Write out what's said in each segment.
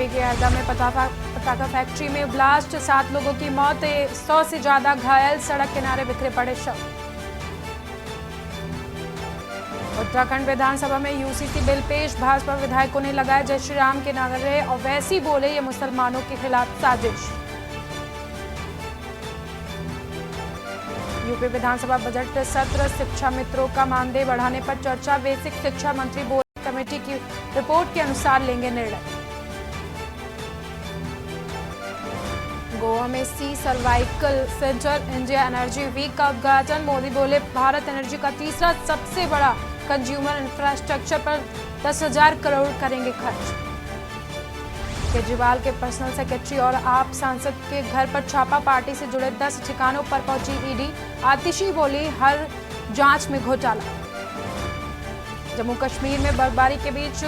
UP के हरदा में पटाखा फैक्ट्री में ब्लास्ट, 7 लोगों की मौत, 100 से ज्यादा घायल, सड़क किनारे बिखरे पड़े शव। उत्तराखंड विधानसभा में यूसीसी बिल पेश, भाजपा विधायकों ने लगाए जय श्री राम के नारे और वैसी बोले ये मुसलमानों के खिलाफ साजिश। यूपी विधानसभा बजट सत्र, शिक्षा मित्रों का मानदेय बढ़ाने पर चर्चा, बेसिक शिक्षा मंत्री बोले कमेटी की रिपोर्ट के अनुसार लेंगे निर्णय। गोवा में Sea Survival Centre India Energy Week का उद्घाटन, मोदी बोले भारत एनर्जी का तीसरा सबसे बड़ा कंज्यूमर इंफ्रास्ट्रक्चर पर 10,000 करोड़ करेंगे खर्च। केजरीवाल के पर्सनल सेक्रेटरी और आप सांसद के घर पर छापा, पार्टी से जुड़े 10 ठिकानों पर पहुंची ईडी, आतिशी बोली हर जांच में घोटाला। जम्मू कश्मीर में बर्फबारी के बीच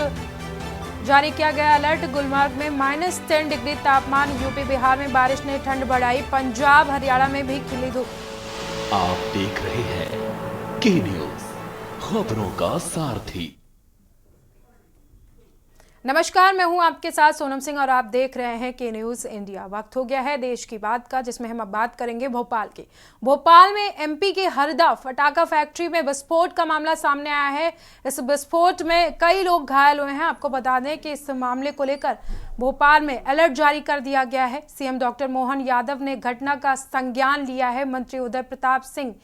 जारी किया गया अलर्ट, गुलमर्ग में -10 डिग्री तापमान, यूपी बिहार में बारिश ने ठंड बढ़ाई, पंजाब हरियाणा में भी खिली धूप। आप देख रहे हैं के न्यूज, खबरों का सारथी। नमस्कार, मैं हूं आपके साथ सोनम सिंह और आप देख रहे हैं के न्यूज इंडिया। वक्त हो गया है देश की बात का, जिसमें हम अब बात करेंगे भोपाल की। भोपाल में एमपी के हरदा पटाखा फैक्ट्री में विस्फोट का मामला सामने आया है। इस विस्फोट में कई लोग घायल हुए हैं। आपको बता दें कि इस मामले को लेकर भोपाल में अलर्ट जारी कर दिया गया है। सीएम डॉक्टर मोहन यादव ने घटना का संज्ञान लिया है। मंत्री उदय प्रताप सिंह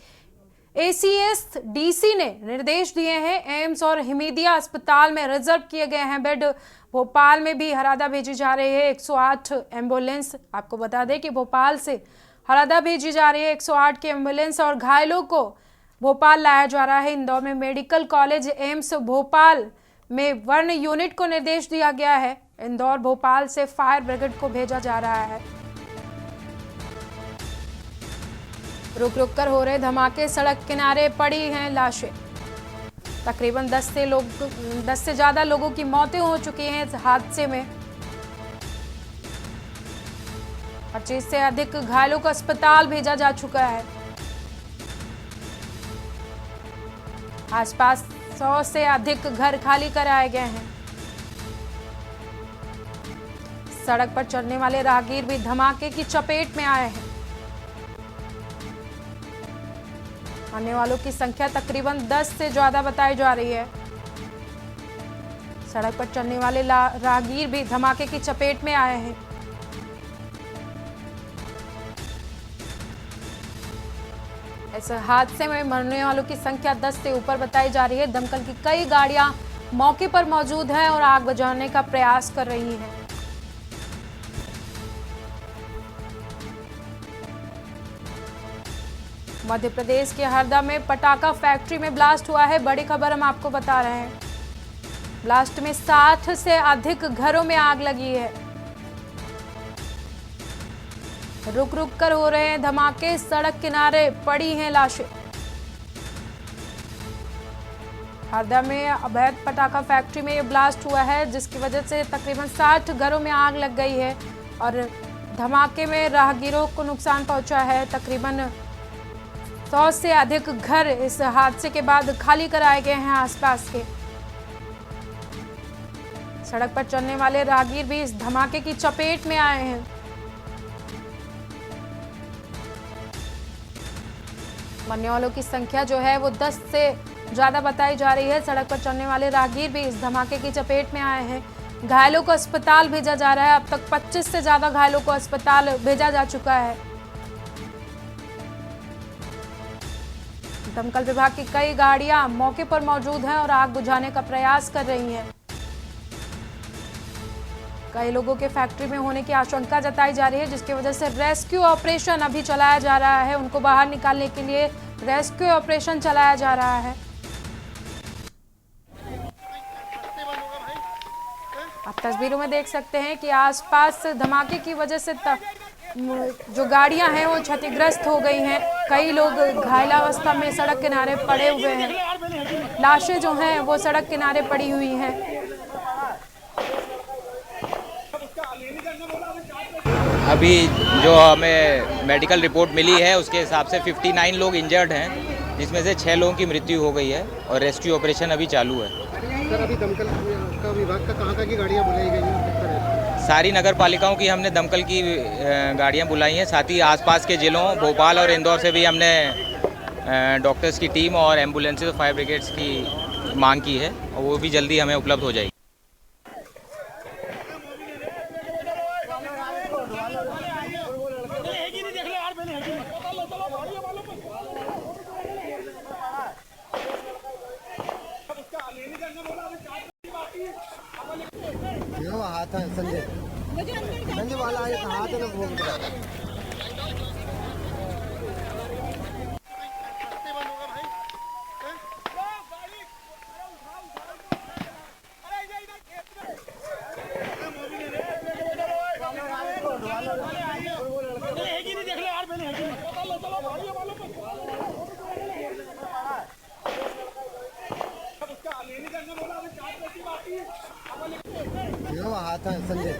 एसीएस डीसी ने निर्देश दिए हैं। एम्स और हिमीदिया अस्पताल में रिजर्व किए गए हैं बेड। भोपाल में भी हरदा भेजी जा रही है 108 एम्बुलेंस। आपको बता दें कि भोपाल से हरदा भेजी जा रही है 108 की एम्बुलेंस और घायलों को भोपाल लाया जा रहा है। इंदौर में मेडिकल कॉलेज एम्स भोपाल में वर्ण यूनिट को निर्देश दिया गया है। इंदौर भोपाल से फायर ब्रिगेड को भेजा जा रहा है। रुक रुक कर हो रहे धमाके, सड़क किनारे पड़ी हैं लाशें। तकरीबन 10 से ज्यादा लोगों की मौतें हो चुकी हैं इस हादसे में। 25 से अधिक घायलों को अस्पताल भेजा जा चुका है। आसपास 100 से अधिक घर खाली कराए गए हैं। सड़क पर चलने वाले राहगीर भी धमाके की चपेट में आए हैं। आने वालों की संख्या तकरीबन 10 से ज्यादा बताई जा रही है। सड़क पर चलने वाले राहगीर भी धमाके की चपेट में आए हैं। इस हादसे में मरने वालों की संख्या 10 से ऊपर बताई जा रही है। दमकल की कई गाड़ियां मौके पर मौजूद हैं और आग बुझाने का प्रयास कर रही हैं। मध्य प्रदेश के हरदा में पटाखा फैक्ट्री में ब्लास्ट हुआ है। बड़ी खबर हम आपको बता रहे हैं। ब्लास्ट में 60 से अधिक घरों में आग लगी है। रुक रुक कर हो रहे हैं धमाके, सड़क किनारे पड़ी हैं लाशें। हरदा में अवैध पटाखा फैक्ट्री में ये ब्लास्ट हुआ है, जिसकी वजह से तकरीबन 60 घरों में आग लग गई है और धमाके में राहगीरों को नुकसान पहुंचा है। तकरीबन 100 से अधिक घर इस हादसे के बाद खाली कराए गए हैं आसपास के। सड़क पर चलने वाले राहगीर भी इस धमाके की चपेट में आए हैं। मरने वालों की संख्या जो है वो 10 से ज्यादा बताई जा रही है। सड़क पर चलने वाले राहगीर भी इस धमाके की चपेट में आए हैं। घायलों को अस्पताल भेजा जा रहा है। अब तक 25 से ज्यादा घायलों को अस्पताल भेजा जा चुका है। दमकल विभाग की कई गाड़ियां मौके पर मौजूद हैं और आग बुझाने का प्रयास कर रही हैं। कई लोगों के फैक्ट्री में होने की आशंका जताई जा रही है, जिसकी वजह से रेस्क्यू ऑपरेशन अभी चलाया जा रहा है। उनको बाहर निकालने के लिए रेस्क्यू ऑपरेशन चलाया जा रहा है। आप तस्वीरों में देख सकते हैं कि आसपास धमाके की वजह से जो गाड़ियां हैं वो क्षतिग्रस्त हो गई हैं। कई लोग घायल अवस्था में सड़क किनारे पड़े हुए हैं। लाशें जो हैं वो सड़क किनारे पड़ी हुई हैं। अभी जो हमें मेडिकल रिपोर्ट मिली है उसके हिसाब से 59 लोग इंजर्ड हैं, जिसमें से 6 लोगों की मृत्यु हो गई है और रेस्क्यू ऑपरेशन अभी चालू है। सर, अभी दमकल का विभाग का कहाँ की गाड़ियाँ बुलाई गई हैं? सारी नगर पालिकाओं की हमने दमकल की गाड़ियां बुलाई हैं। साथ ही आसपास के ज़िलों भोपाल और इंदौर से भी हमने डॉक्टर्स की टीम और एम्बुलेंसेज और फायर ब्रिगेड्स की मांग की है और वो भी जल्दी हमें उपलब्ध हो जाएगी। हाथ है संजय संजय वाला हाथ है ना बोल हाथ है संजय।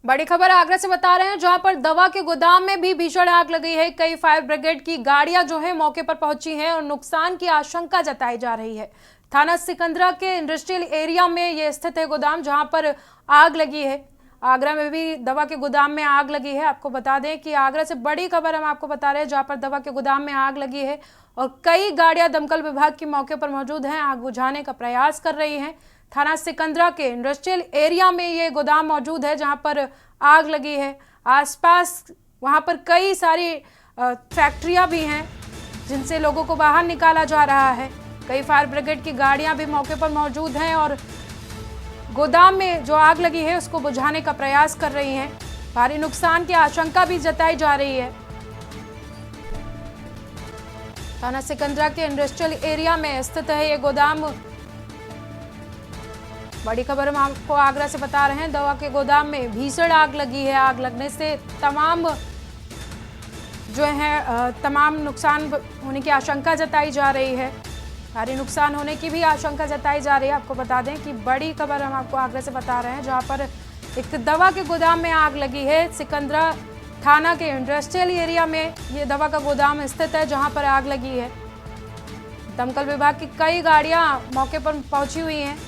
बड़ी खबर आगरा से बता रहे हैं, जहां पर दवा के गोदाम में भी भीषण आग लगी है। कई फायर ब्रिगेड की गाड़ियां जो है मौके पर पहुंची हैं और नुकसान की आशंका जताई जा रही है। थाना सिकंदरा के इंडस्ट्रियल एरिया में ये स्थित है गोदाम, जहां पर आग लगी है। आगरा में भी दवा के गोदाम में आग लगी है। आपको बता दें कि आगरा से बड़ी खबर हम आपको बता रहे हैं, जहां पर दवा के गोदाम में आग लगी है और कई गाड़ियां दमकल विभाग की मौके पर मौजूद हैं, आग बुझाने का प्रयास कर रही हैं। थाना सिकंदरा के इंडस्ट्रियल एरिया में ये गोदाम मौजूद है, जहां पर आग लगी है। आसपास वहां पर कई सारी फैक्ट्रियां भी हैं, जिनसे लोगों को बाहर निकाला जा रहा है। कई फायर ब्रिगेड की गाड़ियां भी मौके पर मौजूद हैं और गोदाम में जो आग लगी है उसको बुझाने का प्रयास कर रही हैं। भारी नुकसान की आशंका भी जताई जा रही है। थाना सिकंदरा के इंडस्ट्रियल एरिया में स्थित है ये गोदाम। बड़ी खबर हम आपको आगरा से बता रहे हैं, दवा के गोदाम में भीषण आग लगी है। आग लगने से तमाम नुकसान होने की आशंका जताई जा रही है। भारी नुकसान होने की भी आशंका जताई जा रही है। आपको बता दें कि बड़ी खबर हम आपको आगरा से बता रहे हैं, जहां पर एक दवा के गोदाम में आग लगी है। सिकंदरा थाना के इंडस्ट्रियल एरिया में ये दवा का गोदाम स्थित है, जहां पर आग लगी है। दमकल विभाग की कई गाड़ियां मौके पर पहुंची हुई हैं,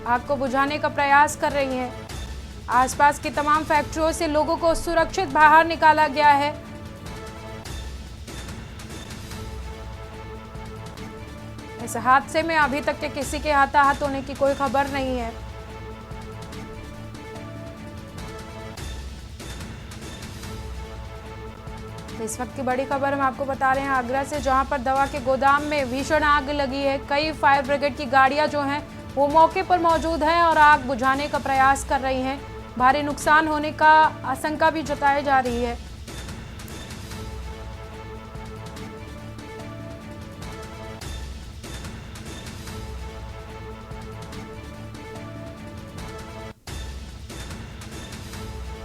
आग को बुझाने का प्रयास कर रही हैं। आसपास की तमाम फैक्ट्रियों से लोगों को सुरक्षित बाहर निकाला गया है। इस हादसे में अभी तक के किसी के हताहत होने की कोई खबर नहीं है। इस वक्त की बड़ी खबर हम आपको बता रहे हैं आगरा से, जहां पर दवा के गोदाम में भीषण आग लगी है। कई फायर ब्रिगेड की गाड़ियां जो हैं वो मौके पर मौजूद हैं और आग बुझाने का प्रयास कर रही हैं। भारी नुकसान होने का आशंका भी जताई जा रही है।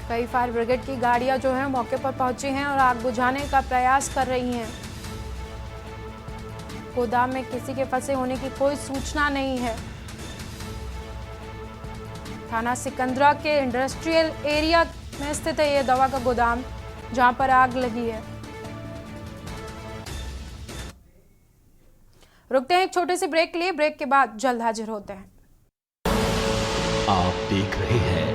कई फायर ब्रिगेड की गाड़ियां जो हैं मौके पर पहुंची हैं और आग बुझाने का प्रयास कर रही हैं। गोदाम में किसी के फंसे होने की कोई सूचना नहीं है। थाना सिकंदरा के इंडस्ट्रियल एरिया में स्थित है ये दवा का गोदाम, जहां पर आग लगी है। रुकते हैं एक छोटे से ब्रेक के लिए, ब्रेक के बाद जल्द हाजिर होते हैं। आप देख रहे हैं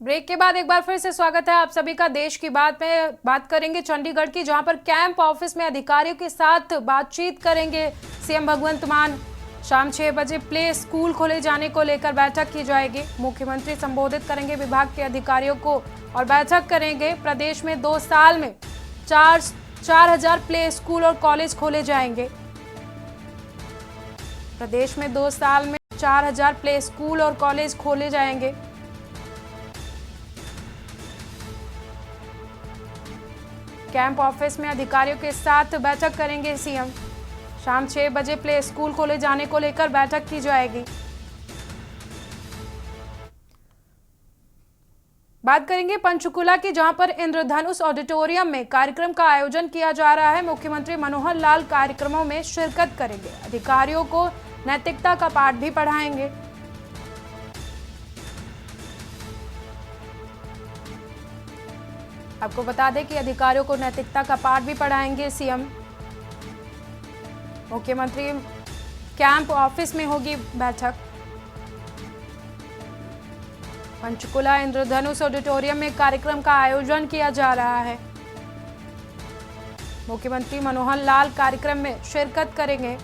ब्रेक के बाद एक बार फिर से स्वागत है आप सभी का। देश की बात में बात करेंगे चंडीगढ़ की, जहां पर कैंप ऑफिस में अधिकारियों के साथ बातचीत करेंगे सीएम भगवंत मान। शाम 6 बजे प्ले स्कूल खोले जाने को लेकर बैठक की जाएगी। मुख्यमंत्री संबोधित करेंगे विभाग के अधिकारियों को और बैठक करेंगे। प्रदेश में 2 साल में 4,000 प्ले स्कूल और कॉलेज खोले जाएंगे। प्रदेश में 2 साल में 4,000 प्ले स्कूल और कॉलेज खोले जाएंगे। कैंप ऑफिस में अधिकारियों के साथ बैठक करेंगे सीएम। शाम 6 बजे प्ले स्कूल खोले जाने को लेकर बैठक की जाएगी। बात करेंगे पंचकुला की, जहां पर इंद्रधनुष ऑडिटोरियम में कार्यक्रम का आयोजन किया जा रहा है। मुख्यमंत्री मनोहर लाल कार्यक्रमों में शिरकत करेंगे। अधिकारियों को नैतिकता का पाठ भी पढ़ाएंगे। आपको बता दें कि अधिकारियों को नैतिकता का पाठ भी पढ़ाएंगे सीएम। मुख्यमंत्री कैंप ऑफिस में होगी बैठक। पंचकुला इंद्रधनुष ऑडिटोरियम में कार्यक्रम का आयोजन किया जा रहा है। मुख्यमंत्री मनोहर लाल कार्यक्रम में शिरकत करेंगे।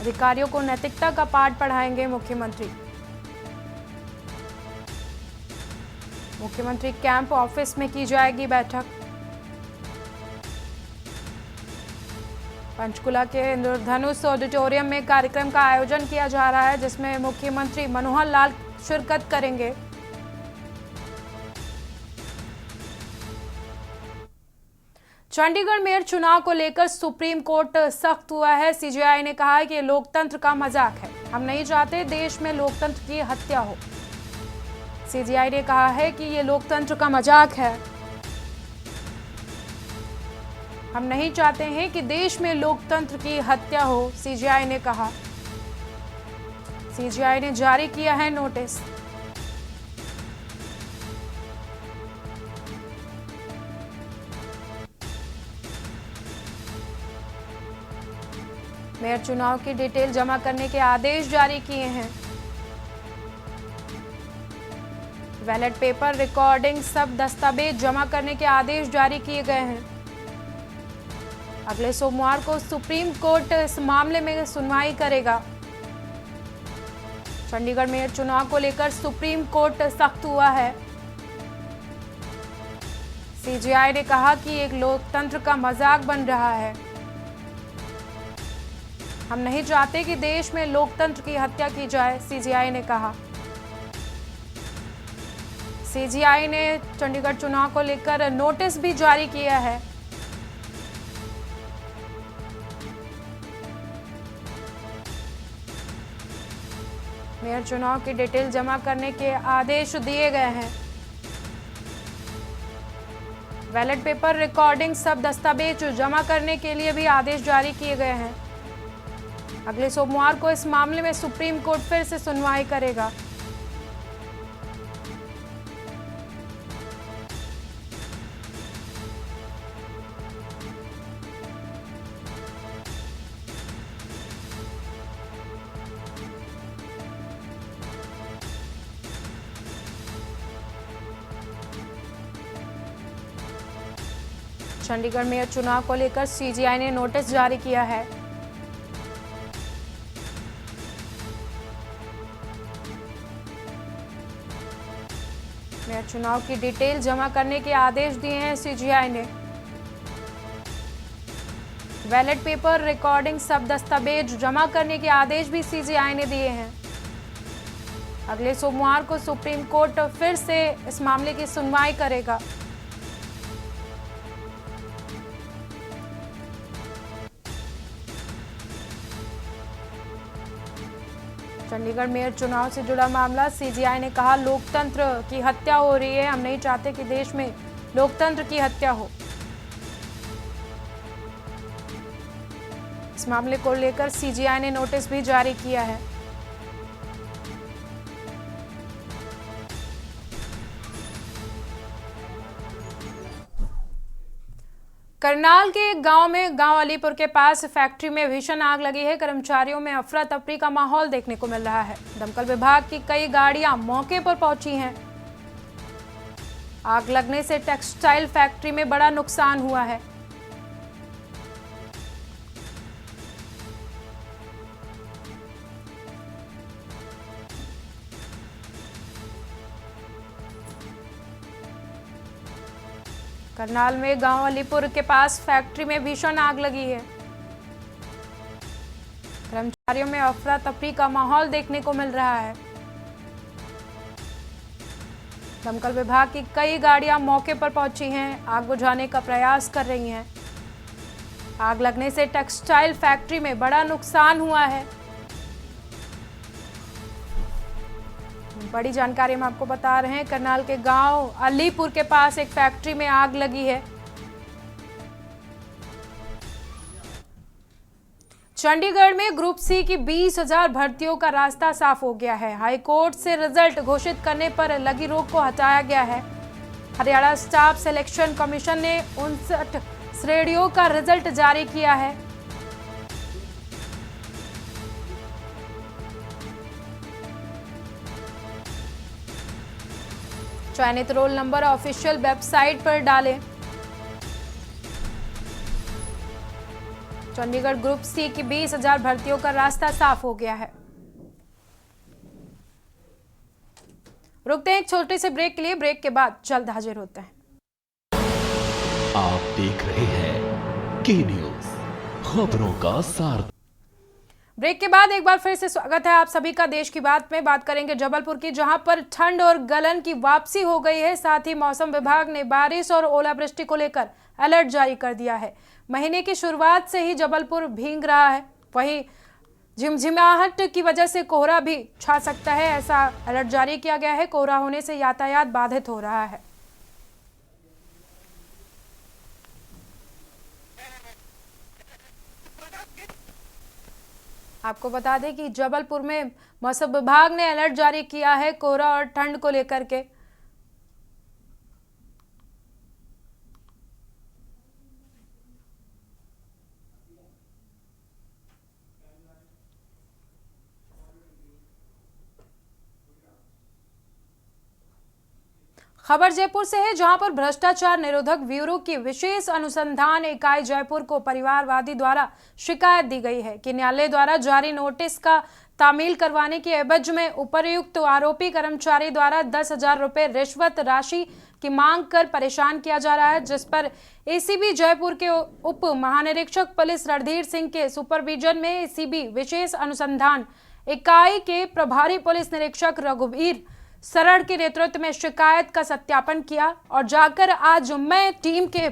अधिकारियों को नैतिकता का पाठ पढ़ाएंगे मुख्यमंत्री। मुख्यमंत्री कैंप ऑफिस में की जाएगी बैठक। पंचकुला के इंद्रधनुष ऑडिटोरियम में कार्यक्रम का आयोजन किया जा रहा है, जिसमें मुख्यमंत्री मनोहर लाल शिरकत करेंगे। चंडीगढ़ मेयर चुनाव को लेकर सुप्रीम कोर्ट सख्त हुआ है। सीजेआई ने कहा है कि ये लोकतंत्र का मजाक है। हम नहीं चाहते देश में लोकतंत्र की हत्या हो। सीजेआई ने कहा है कि ये लोकतंत्र का मजाक है। हम नहीं चाहते हैं कि देश में लोकतंत्र की हत्या हो, सीजेआई ने कहा। सीजेआई ने जारी किया है नोटिस। मेयर चुनाव की डिटेल जमा करने के आदेश जारी किए हैं। बैलेट पेपर, रिकॉर्डिंग, सब दस्तावेज जमा करने के आदेश जारी किए गए हैं। अगले सोमवार को सुप्रीम कोर्ट इस मामले में सुनवाई करेगा। चंडीगढ़ मेयर चुनाव को लेकर सुप्रीम कोर्ट सख्त हुआ है। सीजेआई ने कहा कि एक लोकतंत्र का मजाक बन रहा है। हम नहीं चाहते कि देश में लोकतंत्र की हत्या की जाए, सीजेआई ने कहा। सीजेआई ने चंडीगढ़ चुनाव को लेकर नोटिस भी जारी किया है। मेयर चुनाव की डिटेल जमा करने के आदेश दिए गए हैं। बैलेट पेपर, रिकॉर्डिंग, सब दस्तावेज जमा करने के लिए भी आदेश जारी किए गए हैं। अगले सोमवार को इस मामले में सुप्रीम कोर्ट फिर से सुनवाई करेगा। चंडीगढ़ मेयर चुनाव को लेकर सीजेआई ने नोटिस जारी किया है। मेयर चुनाव की डिटेल जमा करने के आदेश दिए हैं सीजेआई ने। बैलेट पेपर, रिकॉर्डिंग, सब दस्तावेज जमा करने के आदेश भी सीजेआई ने दिए हैं। अगले सोमवार को सुप्रीम कोर्ट फिर से इस मामले की सुनवाई करेगा। चंडीगढ़ मेयर चुनाव से जुड़ा मामला, सीजेआई ने कहा लोकतंत्र की हत्या हो रही है। हम नहीं चाहते कि देश में लोकतंत्र की हत्या हो। इस मामले को लेकर सीजेआई ने नोटिस भी जारी किया है। करनाल के एक गांव में गांव अलीपुर के पास फैक्ट्री में भीषण आग लगी है। कर्मचारियों में अफरा तफरी का माहौल देखने को मिल रहा है। दमकल विभाग की कई गाड़ियां मौके पर पहुंची हैं। आग लगने से टेक्सटाइल फैक्ट्री में बड़ा नुकसान हुआ है। करनाल में गांव अलीपुर के पास फैक्ट्री में भीषण आग लगी है। कर्मचारियों में अफरा तफरी का माहौल देखने को मिल रहा है। दमकल विभाग की कई गाड़ियां मौके पर पहुंची हैं, आग बुझाने का प्रयास कर रही हैं। आग लगने से टेक्सटाइल फैक्ट्री में बड़ा नुकसान हुआ है। बड़ी जानकारी हम आपको बता रहे हैं। करनाल के गांव अलीपुर के पास एक फैक्ट्री में आग लगी है। चंडीगढ़ में ग्रुप सी की 20,000 भर्तियों का रास्ता साफ हो गया है। हाईकोर्ट से रिजल्ट घोषित करने पर लगी रोक को हटाया गया है। हरियाणा स्टाफ सिलेक्शन कमीशन ने 59 श्रेणियों का रिजल्ट जारी किया है। चयनित रोल नंबर ऑफिशियल वेबसाइट पर डालें। चंडीगढ़ ग्रुप सी की 20,000 भर्तियों का रास्ता साफ हो गया है। रुकते हैं एक छोटे से ब्रेक के लिए, ब्रेक के बाद जल्द हाजिर होते हैं। आप देख रहे हैं के न्यूज, खबरों का सार। ब्रेक के बाद एक बार फिर से स्वागत है आप सभी का। देश की बात में बात करेंगे जबलपुर की, जहां पर ठंड और गलन की वापसी हो गई है। साथ ही मौसम विभाग ने बारिश और ओलावृष्टि को लेकर अलर्ट जारी कर दिया है। महीने की शुरुआत से ही जबलपुर भीग रहा है, वहीं झिमझिमाहट की वजह से कोहरा भी छा सकता है, ऐसा अलर्ट जारी किया गया है। कोहरा होने से यातायात बाधित हो रहा है। आपको बता दें कि जबलपुर में मौसम विभाग ने अलर्ट जारी किया है कोहरा और ठंड को लेकर के। खबर जयपुर से है, जहां पर भ्रष्टाचार निरोधक ब्यूरो की विशेष अनुसंधान इकाई जयपुर को परिवारवादी द्वारा शिकायत दी गई है कि न्यायालय द्वारा जारी नोटिस का तामील करवाने के एवज में उपर्युक्त आरोपी कर्मचारी द्वारा 10,000 रुपए रिश्वत राशि की मांग कर परेशान किया जा रहा है, जिस पर एसीबी जयपुर के उप महानिरीक्षक पुलिस रणधीर सिंह के सुपरविजन में एसीबी विशेष अनुसंधान इकाई के प्रभारी पुलिस निरीक्षक रघुवीर सरड़ के नेतृत्व में शिकायत का सत्यापन किया और जाकर आज जुम्मे टीम के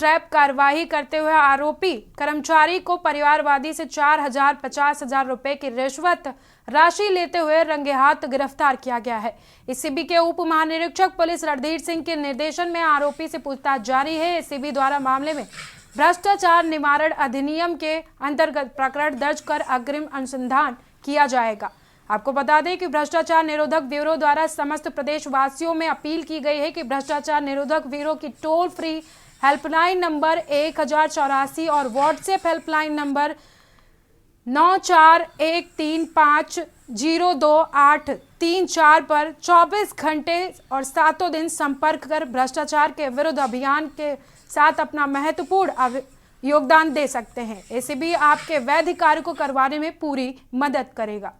ट्रैप कार्यवाही करते हुए आरोपी कर्मचारी को परिवारवादी से 4,000 50,000 रुपए की रिश्वत राशि लेते हुए रंगे हाथ गिरफ्तार किया गया है। एसीबी के उप महानिरीक्षक पुलिस रणधीर सिंह के निर्देशन में आरोपी से पूछताछ जारी है। एसीबी द्वारा मामले में भ्रष्टाचार निवारण अधिनियम के अंतर्गत प्रकरण दर्ज कर अग्रिम अनुसंधान किया जाएगा। आपको बता दें कि भ्रष्टाचार निरोधक ब्यूरो द्वारा समस्त प्रदेशवासियों में अपील की गई है कि भ्रष्टाचार निरोधक ब्यूरो की टोल फ्री हेल्पलाइन नंबर 1084 और व्हाट्सएप हेल्पलाइन नंबर 9413502834 पर 24 घंटे और 7 दिन संपर्क कर भ्रष्टाचार के विरुद्ध अभियान के साथ अपना महत्वपूर्ण योगदान दे सकते हैं। एसीबी आपके वैध कार्य को करवाने में पूरी मदद करेगा।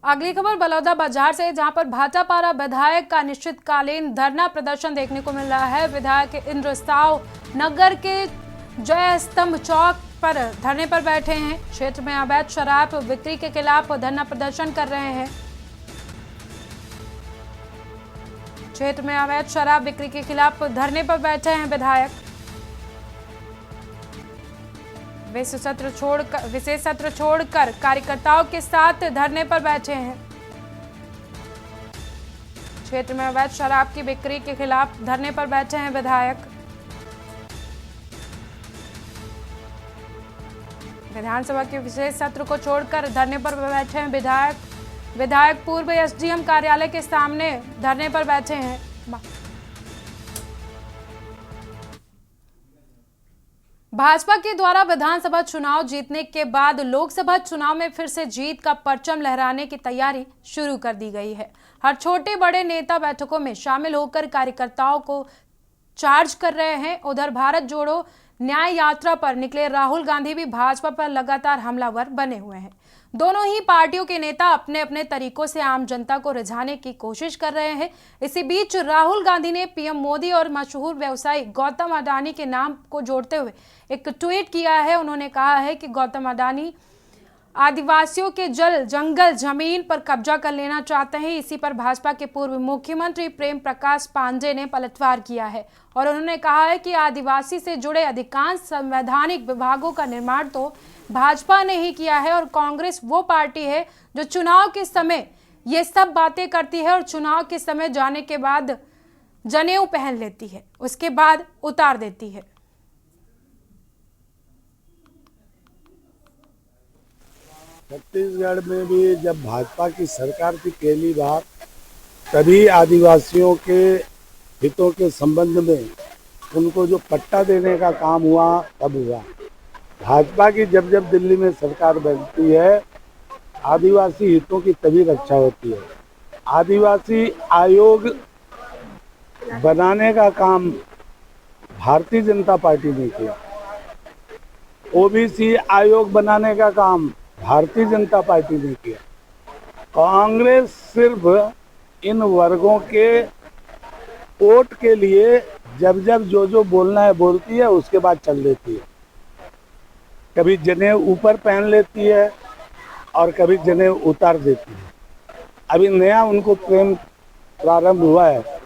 अगली खबर बलौदा बाजार से, जहां पर भाटापारा विधायक का अनिश्चितकालीन धरना प्रदर्शन देखने को मिल रहा है। विधायक इंद्रसाव नगर के जय स्तंभ चौक पर धरने पर बैठे हैं। क्षेत्र में अवैध शराब बिक्री के खिलाफ धरना प्रदर्शन कर रहे हैं। क्षेत्र में अवैध शराब बिक्री के खिलाफ धरने पर बैठे हैं विधायक। विशेष सत्र छोड़कर कार्यकर्ताओं के साथ धरने पर बैठे हैं। क्षेत्र में अवैध शराब की बिक्री के खिलाफ धरने पर बैठे हैं विधायक। विधानसभा के विशेष सत्र को छोड़कर धरने पर बैठे हैं विधायक पूर्व एसडीएम कार्यालय के सामने धरने पर बैठे हैं। भाजपा के द्वारा विधानसभा चुनाव जीतने के बाद लोकसभा चुनाव में फिर से जीत का परचम लहराने की तैयारी शुरू कर दी गई है। हर छोटे बड़े नेता बैठकों में शामिल होकर कार्यकर्ताओं को चार्ज कर रहे हैं। उधर भारत जोड़ो न्याय यात्रा पर निकले राहुल गांधी भी भाजपा पर लगातार हमलावर बने हुए हैं। दोनों ही पार्टियों के नेता अपने अपने तरीकों से आम जनता को रिझाने की कोशिश कर रहे हैं। इसी बीच राहुल गांधी ने पीएम मोदी और मशहूर व्यवसायी गौतम अडानी के नाम को जोड़ते हुए एक ट्वीट किया है। उन्होंने कहा है कि गौतम अडानी आदिवासियों के जंगल जमीन पर कब्जा कर लेना चाहते हैं। इसी पर भाजपा के पूर्व मुख्यमंत्री प्रेम प्रकाश पांडेय ने पलटवार किया है और उन्होंने कहा है कि आदिवासी से जुड़े अधिकांश संवैधानिक विभागों का निर्माण तो भाजपा ने ही किया है और कांग्रेस वो पार्टी है जो चुनाव के समय ये सब बातें करती है और चुनाव के समय जाने के बाद जनेऊ पहन लेती है, उसके बाद उतार देती है। छत्तीसगढ़ में भी जब भाजपा की सरकार थी पहली बार, तभी आदिवासियों के हितों के संबंध में उनको जो पट्टा देने का काम हुआ तब हुआ। भाजपा की जब जब दिल्ली में सरकार बनती है, आदिवासी हितों की तभी रक्षा होती है। आदिवासी आयोग बनाने का काम भारतीय जनता पार्टी ने किया। ओबीसी आयोग बनाने का काम भारतीय जनता पार्टी ने किया। कांग्रेस सिर्फ इन वर्गों के वोट के लिए जब जब जो बोलना है बोलती है, उसके बाद चल देती है। कभी जनेऊ ऊपर पहन लेती है और कभी जनेऊ उतार देती है। अभी नया उनको प्रेम प्रारंभ हुआ है,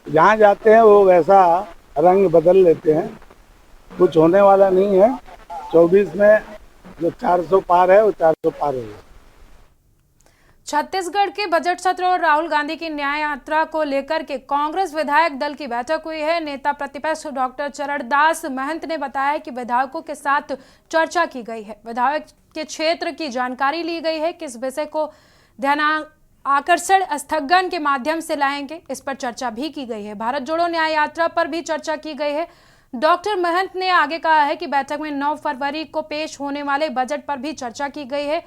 जहाँ जाते हैं वो वैसा रंग बदल लेते हैं। कुछ होने वाला नहीं है। 24 में जो 400 पार है वो 400 पार होगा। छत्तीसगढ़ के बजट सत्र और राहुल गांधी की न्याय यात्रा को लेकर के कांग्रेस विधायक दल की बैठक हुई है। नेता प्रतिपक्ष डॉक्टर चरणदास महंत ने बताया कि विधायकों के साथ चर्चा की गई है, विधायक के क्षेत्र की जानकारी ली गई है, किस विषय को ध्यान आकर्षण स्थगन के माध्यम से लाएंगे, इस पर चर्चा भी की गई है। भारत जोड़ो न्याय यात्रा पर भी चर्चा की गई है। डॉक्टर महंत ने आगे कहा है कि बैठक में 9 फरवरी को पेश होने वाले बजट पर भी चर्चा की गई है,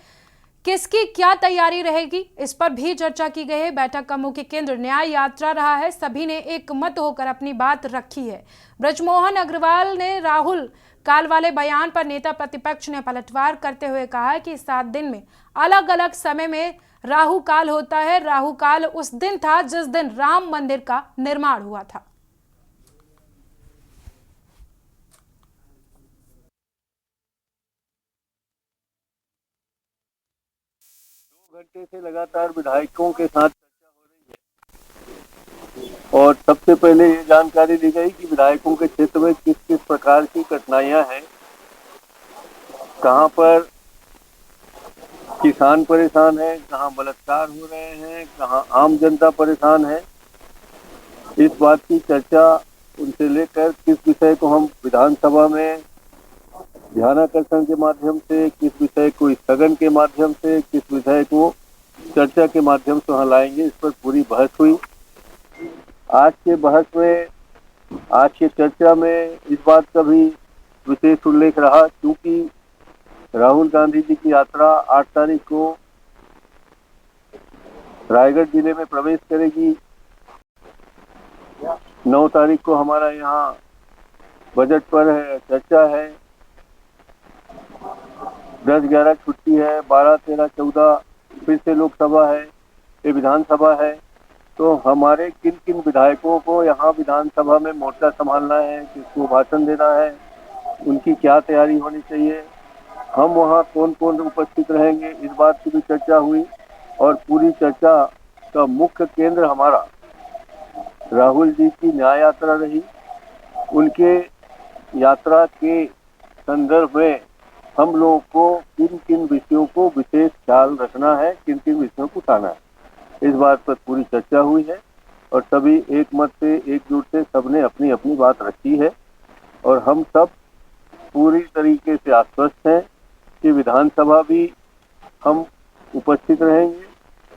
किसकी क्या तैयारी रहेगी इस पर भी चर्चा की गई है। बैठक का मुख्य केंद्र न्याय यात्रा रहा है, सभी ने एक मत होकर अपनी बात रखी है। ब्रजमोहन अग्रवाल ने राहुल काल वाले बयान पर नेता प्रतिपक्ष ने पलटवार करते हुए कहा है कि 7 दिन में अलग अलग समय में राहु काल होता है। राहु काल उस दिन था जिस दिन राम मंदिर का निर्माण हुआ था। 2 घंटे से लगातार विधायकों के साथ चर्चा हो रही है और सबसे पहले ये जानकारी दी गई कि विधायकों के क्षेत्र में किस किस प्रकार की कठिनाइयां हैं, कहां पर किसान परेशान है, कहां बलात्कार हो रहे हैं, कहां आम जनता परेशान है। इस बात की चर्चा उनसे लेकर किस विषय को हम विधानसभा में ध्यानाकर्षण के माध्यम से, किस विषय को स्थगन के माध्यम से, किस विषय को चर्चा के माध्यम से वहां लाएंगे, इस पर पूरी बहस हुई। आज के चर्चा में इस बात का भी विशेष उल्लेख रहा, क्योंकि राहुल गांधी जी की यात्रा 8 तारीख को रायगढ़ जिले में प्रवेश करेगी। 9 तारीख को हमारा यहाँ बजट पर चर्चा है। 10-11 छुट्टी है, 12-13-14 फिर से लोकसभा है, ये विधानसभा है। तो हमारे किन किन विधायकों को यहाँ विधानसभा में मोर्चा संभालना है, किसको भाषण देना है, उनकी क्या तैयारी होनी चाहिए, हम वहाँ कौन कौन उपस्थित रहेंगे, इस बात की भी चर्चा हुई। और पूरी चर्चा का मुख्य केंद्र हमारा राहुल जी की न्याय यात्रा रही। उनके यात्रा के संदर्भ में हम लोगों को किन किन विषयों को विशेष ख्याल रखना है, किन किन विषयों को उठाना है, इस बात पर पूरी चर्चा हुई है। और सभी एक मत से, एकजुट से सबने अपनी अपनी बात रखी है। और हम सब पूरी तरीके से आश्वस्त हैं कि विधानसभा भी हम उपस्थित रहेंगे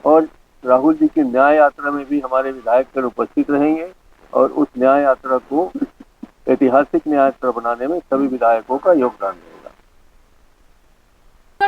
और राहुल जी की न्याय यात्रा में भी हमारे विधायकगण उपस्थित रहेंगे। और उस न्याय यात्रा को ऐतिहासिक न्याय यात्रा बनाने में सभी विधायकों का योगदान रहेगा।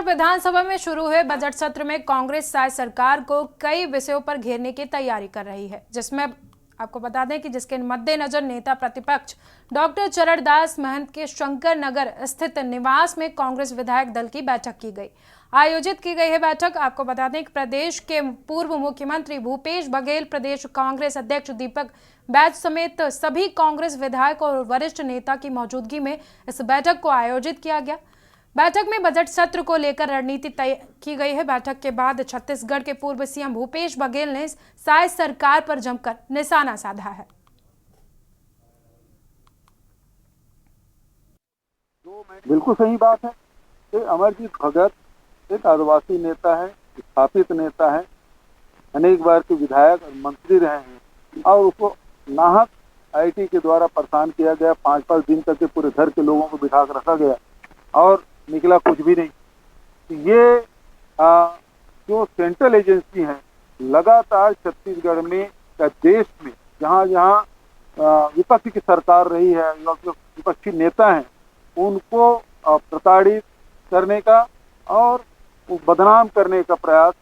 विधानसभा में शुरू हुए बजट सत्र में कांग्रेस शायद सरकार को कई विषयों पर घेरने की तैयारी कर रही है, जिसमें आपको बता दें कि जिसके मद्देनजर नेता प्रतिपक्ष डॉक्टर चरणदास महंत के शंकर नगर स्थित निवास में कांग्रेस विधायक दल की बैठक आयोजित की गई है। बैठक आपको बता दें कि प्रदेश के पूर्व मुख्यमंत्री भूपेश बघेल, प्रदेश कांग्रेस अध्यक्ष दीपक बैज समेत सभी कांग्रेस विधायक और वरिष्ठ नेता की मौजूदगी में इस बैठक को आयोजित किया गया। बैठक में बजट सत्र को लेकर रणनीति तय की गई है। बैठक के बाद छत्तीसगढ़ के पूर्व सीएम भूपेश बघेल ने शायद सरकार पर जमकर निशाना साधा है। बिल्कुल सही बात है। अमरजीत भगत एक आदिवासी नेता है, स्थापित नेता है, अनेक बार के विधायक और मंत्री रहे हैं और उसको नाहक आईटी के द्वारा परेशान किया गया। 5-5 दिन तक के पूरे घर के लोगों को बिठा कर रखा गया और निकला कुछ भी नहीं। ये जो सेंट्रल एजेंसी हैं लगातार छत्तीसगढ़ में या देश में जहाँ जहाँ विपक्ष की सरकार रही है, जो विपक्षी नेता हैं उनको प्रताड़ित करने का और बदनाम करने का प्रयास,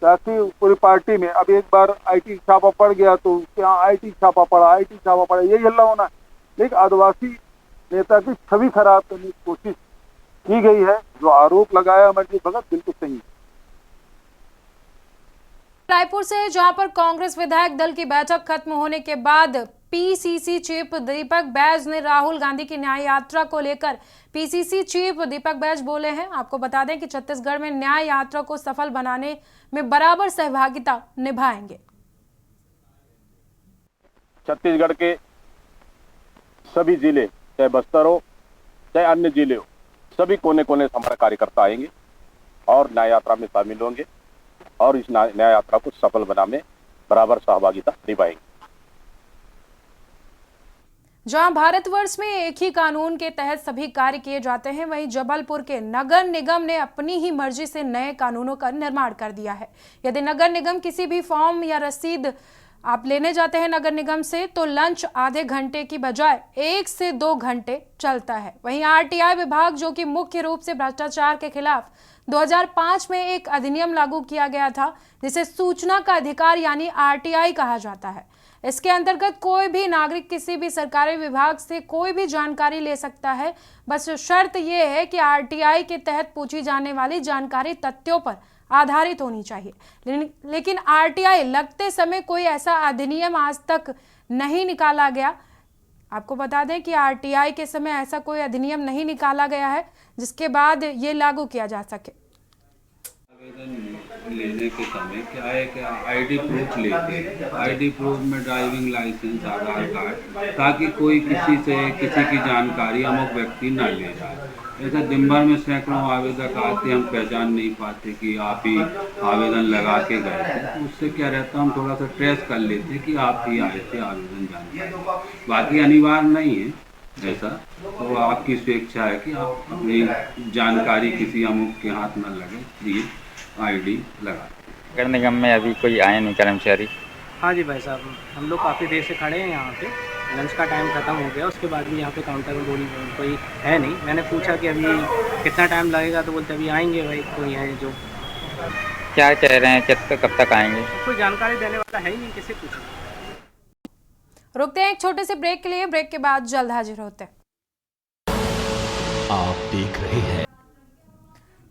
ताकि पूरी पार्टी में अब एक बार आईटी छापा पड़ गया तो उसके यहाँ आईटी छापा पड़ा, यही हल्ला होना है। एक आदिवासी नेता की छवि खराब करने की कोशिश की गई है। जो आरोप लगाया अमरजीत भगत बिल्कुल सही है। रायपुर से जहां पर कांग्रेस विधायक दल की बैठक खत्म होने के बाद पीसीसी चीफ दीपक बैज ने राहुल गांधी की न्याय यात्रा को लेकर पीसीसी चीफ दीपक बैज बोले हैं। आपको बता दें कि छत्तीसगढ़ में न्याय यात्रा को सफल बनाने में बराबर सहभागिता निभाएंगे। छत्तीसगढ़ के सभी जिले, चाहे बस्तर हो चाहे अन्य जिले हो, सभी कोने कोने से हमारे कार्यकर्ता आएंगे और न्याय यात्रा में शामिल होंगे और इस न्याय यात्रा को सफल बनाने में बराबर सहभागिता निभाएंगे। जहां भारतवर्ष में एक ही कानून के तहत सभी कार्य किए जाते हैं, वहीं जबलपुर के नगर निगम ने अपनी ही मर्जी से नए कानूनों का निर्माण कर दिया है। यदि नगर निगम किसी भी फॉर्म या रसीद आप लेने जाते हैं नगर निगम से, तो लंच आधे घंटे की बजाय 1 से 2 घंटे चलता है। वहीं आरटीआई विभाग, जो कि मुख्य रूप से भ्रष्टाचार के खिलाफ 2005 में एक अधिनियम लागू किया गया था, जिसे सूचना का अधिकार यानी आरटीआई कहा जाता है। इसके अंतर्गत कोई भी नागरिक किसी भी सरकारी विभाग से कोई भी जानकारी ले सकता है। बस शर्त यह है कि आरटीआई के तहत पूछी जाने वाली जानकारी तथ्यों पर आधारित होनी चाहिए। लेकिन आरटीआई लगते समय कोई ऐसा अधिनियम आज तक नहीं निकाला गया। आपको बता दें कि आरटीआई के समय ऐसा कोई अधिनियम नहीं निकाला गया है जिसके बाद ये लागू किया जा सके। आवेदन लेने के समय क्या है कि आईडी प्रूफ लेते हैं। आईडी प्रूफ में ड्राइविंग लाइसेंस, आधार कार्ड, ताकि कोई किसी की जानकारी अमुक व्यक्ति न ले जाए। ऐसा दिन भर में सैकड़ों आवेदक आते, हम पहचान नहीं पाते कि आप ही आवेदन लगा के गए थे। तो उससे क्या रहता है, हम थोड़ा सा ट्रेस कर लेते हैं कि आप ही आए थे आवेदन जानकारी। बाकी अनिवार्य नहीं है ऐसा, तो आपकी स्वेच्छा है कि आप अपनी जानकारी किसी अमुक के हाथ न लगे, ये आईडी लगा। नगर निगम में अभी कोई आए नहीं कर्मचारी? हाँ जी भाई साहब, हम लोग काफ़ी देर से खड़े हैं यहाँ पे। लंच का टाइम ख़त्म हो गया, उसके बाद भी यहाँ पे काउंटर में कोई है नहीं। मैंने पूछा कि अभी कितना टाइम लगेगा, तो बोलते अभी आएंगे भाई, कोई है जो। क्या कह रहे हैं, कब तक आएंगे? कोई जानकारी देने वाला है ही नहीं, किसे पूछें। रुकते हैं एक छोटे से ब्रेक के लिए, ब्रेक के बाद जल्द हाजिर होते हैं। आप देख रहे हैं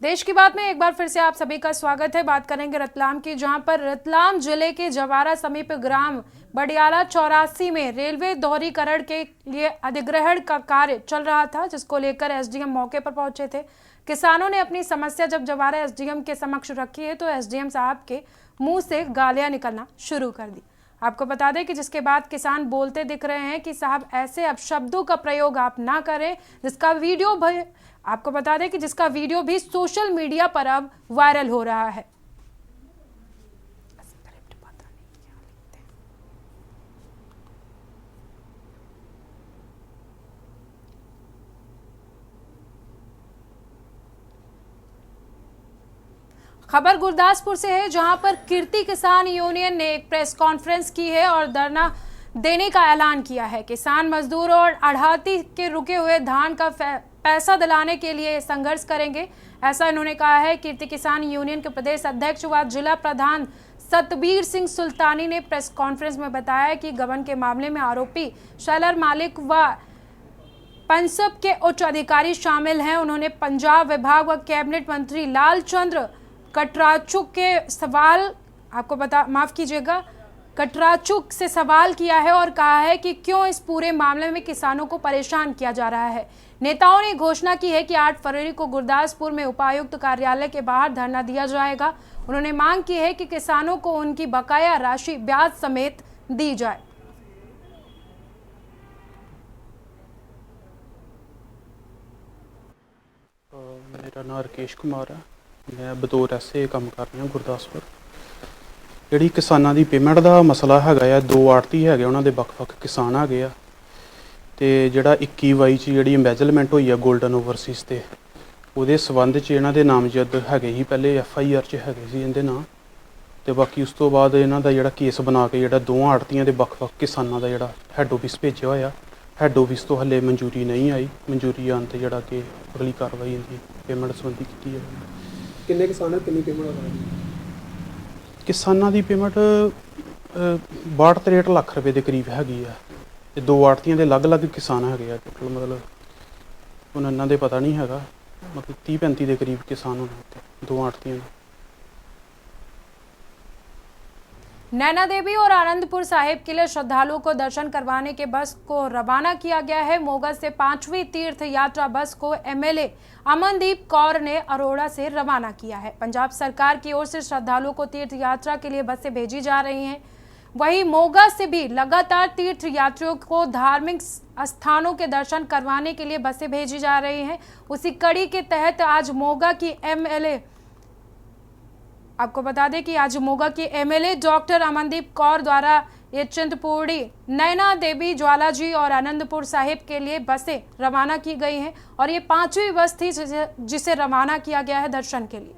देश की बात में एक बार फिर से आप सभी का स्वागत है। बात करेंगे रतलाम की, जहां पर रतलाम जिले के जवारा समीप ग्राम बडियाला 84 में रेलवे दोहरीकरण के लिए अधिग्रहण का कार्य चल रहा था, जिसको लेकर एसडीएम मौके पर पहुंचे थे। किसानों ने अपनी समस्या जब जवारा एसडीएम के समक्ष रखी है, तो एसडीएम साहब के मुंह से गालियां निकलना शुरू कर दी। आपको बता दें कि जिसके बाद किसान बोलते दिख रहे हैं कि साहब ऐसे अपशब्दों का प्रयोग आप ना करें, जिसका वीडियो भी आपको बता दें कि जिसका वीडियो भी सोशल मीडिया पर अब वायरल हो रहा है। खबर गुरदासपुर से है, जहां पर कीर्ति किसान यूनियन ने एक प्रेस कॉन्फ्रेंस की है और धरना देने का ऐलान किया है। किसान मजदूर और आढ़ती के रुके हुए धान का पैसा दिलाने के लिए संघर्ष करेंगे, ऐसा इन्होंने कहा है। कीर्ति किसान यूनियन के प्रदेश अध्यक्ष व जिला प्रधान सतबीर सिंह सुल्तानी ने प्रेस कॉन्फ्रेंस में बताया कि गबन के मामले में आरोपी शेलर मालिक व पंसब के उच्च अधिकारी शामिल हैं। उन्होंने पंजाब विभाग व कैबिनेट मंत्री लालचंद्र कटराचुक के सवाल कटराचुक से सवाल किया है और कहा है कि क्यों इस पूरे मामले में किसानों को परेशान किया जा रहा है। नेताओं ने घोषणा की है कि 8 फरवरी को गुरदासपुर में उपायुक्त कार्यालय के बाहर धरना दिया जाएगा। उन्होंने मांग की है कि किसानों को उनकी बकाया राशि ब्याज समेत दी जाए। मेरा नाम राकेश कुमार है, मैं बतौर ऐसे काम कर रहा हूँ गुरदासपुर। ਜਿਹੜੀ ਕਿਸਾਨਾਂ ਦੀ ਪੇਮੈਂਟ ਦਾ ਮਸਲਾ ਹੈਗਾ ਆ, 2 ਆੜਤੀ ਹੈਗੇ ਉਹਨਾਂ ਦੇ ਵੱਖ-ਵੱਖ ਕਿਸਾਨ ਹੈਗੇ ਆ ਤੇ ਜਿਹੜਾ 21-22 ਚ ਜਿਹੜੀ ਐਮਬੈਜ਼ਲਮੈਂਟ ਹੋਈ ਆ 골ਡਨ ਓਵਰਸੀਜ਼ ਤੇ ਉਹਦੇ ਸਬੰਧ ਚ ਇਹਨਾਂ ਦੇ ਨਾਮਜ਼ਦ ਹੈਗੇ ਹੀ, ਪਹਿਲੇ FIR ਚ ਹੈਗੇ ਸੀ ਇਹਦੇ ਨਾਂ ਤੇ ਬਾਕੀ ਉਸ ਤੋਂ ਬਾਅਦ ਇਹਨਾਂ ਦਾ ਜਿਹੜਾ ਕੇਸ ਬਣਾ ਕੇ ਜਿਹੜਾ 2 ਆੜਤੀਆਂ ਦੇ ਵੱਖ-ਵੱਖ ਕਿਸਾਨਾਂ ਦਾ ਜਿਹੜਾ ਹੈੱਡ ਆਫਿਸ ਭੇਜਿਆ ਹੋਇਆ। ਹੈੱਡ ਆਫਿਸ ਤੋਂ ਹਲੇ ਮਨਜ਼ੂਰੀ ਨਹੀਂ ਆਈ, ਮਨਜ਼ੂਰੀ ਆਉਣ ਤੇ ਜਿਹੜਾ ਕਿ ਅਗਲੀ ਕਾਰਵਾਈ ਇਹਦੀ ਪੇਮੈਂਟ ਸੰਬੰਧੀ ਕੀਤੀ ਜਾਵੇਗੀ। ਕਿੰਨੇ ਕਿਸਾਨ ਕਿੰਨੀ ਪੇਮੈਂਟ ਆ ਰਹੀ? ਕਿਸਾਨਾਂ ਦੀ ਪੇਮੈਂਟ 62-63 ਲੱਖ ਰੁਪਏ ਦੇ ਕਰੀਬ ਹੈਗੀ ਆ ਤੇ 2 ਆੜਤੀਆਂ ਦੇ ਅਲੱਗ-ਅਲੱਗ ਕਿਸਾਨ ਹੈਗੇ ਆ ਟੋਟਲ, ਮਤਲਬ ਹੁਣ ਇਹਨਾਂ ਦੇ ਪਤਾ ਨਹੀਂ ਹੈਗਾ, मतलब 30-35 के करीब किसान होने 2 आड़तियों। नैना देवी और आनंदपुर साहिब के लिए श्रद्धालुओं को दर्शन करवाने के बस को रवाना किया गया है। मोगा से 5वीं तीर्थ यात्रा बस को MLA अमनदीप कौर ने अरोड़ा से रवाना किया है। पंजाब सरकार की ओर से श्रद्धालुओं को तीर्थ यात्रा के लिए बसें भेजी जा रही हैं। वहीं मोगा से भी लगातार तीर्थ यात्रियों को धार्मिक स्थानों के दर्शन करवाने के लिए बसें भेजी जा रही हैं। उसी कड़ी के तहत आज मोगा की MLA, आपको बता दें कि आज मोगा की MLA डॉक्टर अमनदीप कौर द्वारा ये चिंतपूर्णी, नैना देवी, ज्वालाजी और आनंदपुर साहिब के लिए बसें रवाना की गई हैं और ये 5वीं बस थी जिसे रवाना किया गया है दर्शन के लिए।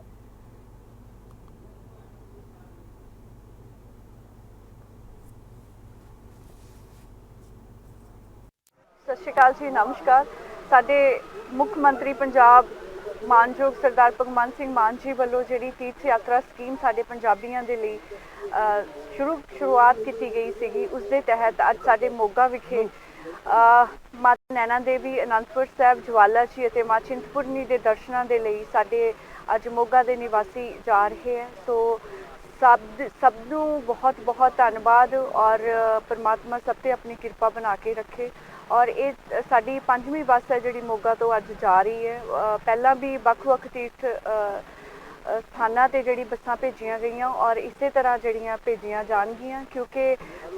सत श्री अकाल जी, नमस्कार। साडे मुख मंत्री पंजाब मानयोग सरदार भगवंत सिंह मान जी वालों जिहड़ी तीर्थ यात्रा स्कीम साडे पंजाबियों के लिए शुरुआत की गई सीगी, उस दे तहत अज साडे मोगा विखे माता नैना देवी, आनंदपुर साहिब, ज्वाला जी और मां चिंतपूर्णी के दर्शनों के लिए साडे अज मोगा के निवासी जा रहे हैं। तो सबनों बहुत बहुत धन्यवाद और परमात्मा सब ते अपनी कृपा बना के रखे। और ये साडी 5वीं बस है जिहड़ी मोगा तो अज जा रही है। पहला भी वख-वख तीर्थ स्थानां ते जिहड़ी बसां भेजियां गईयां और इसे तरह जिहड़ियां भेजियां जाणगियां, क्योंकि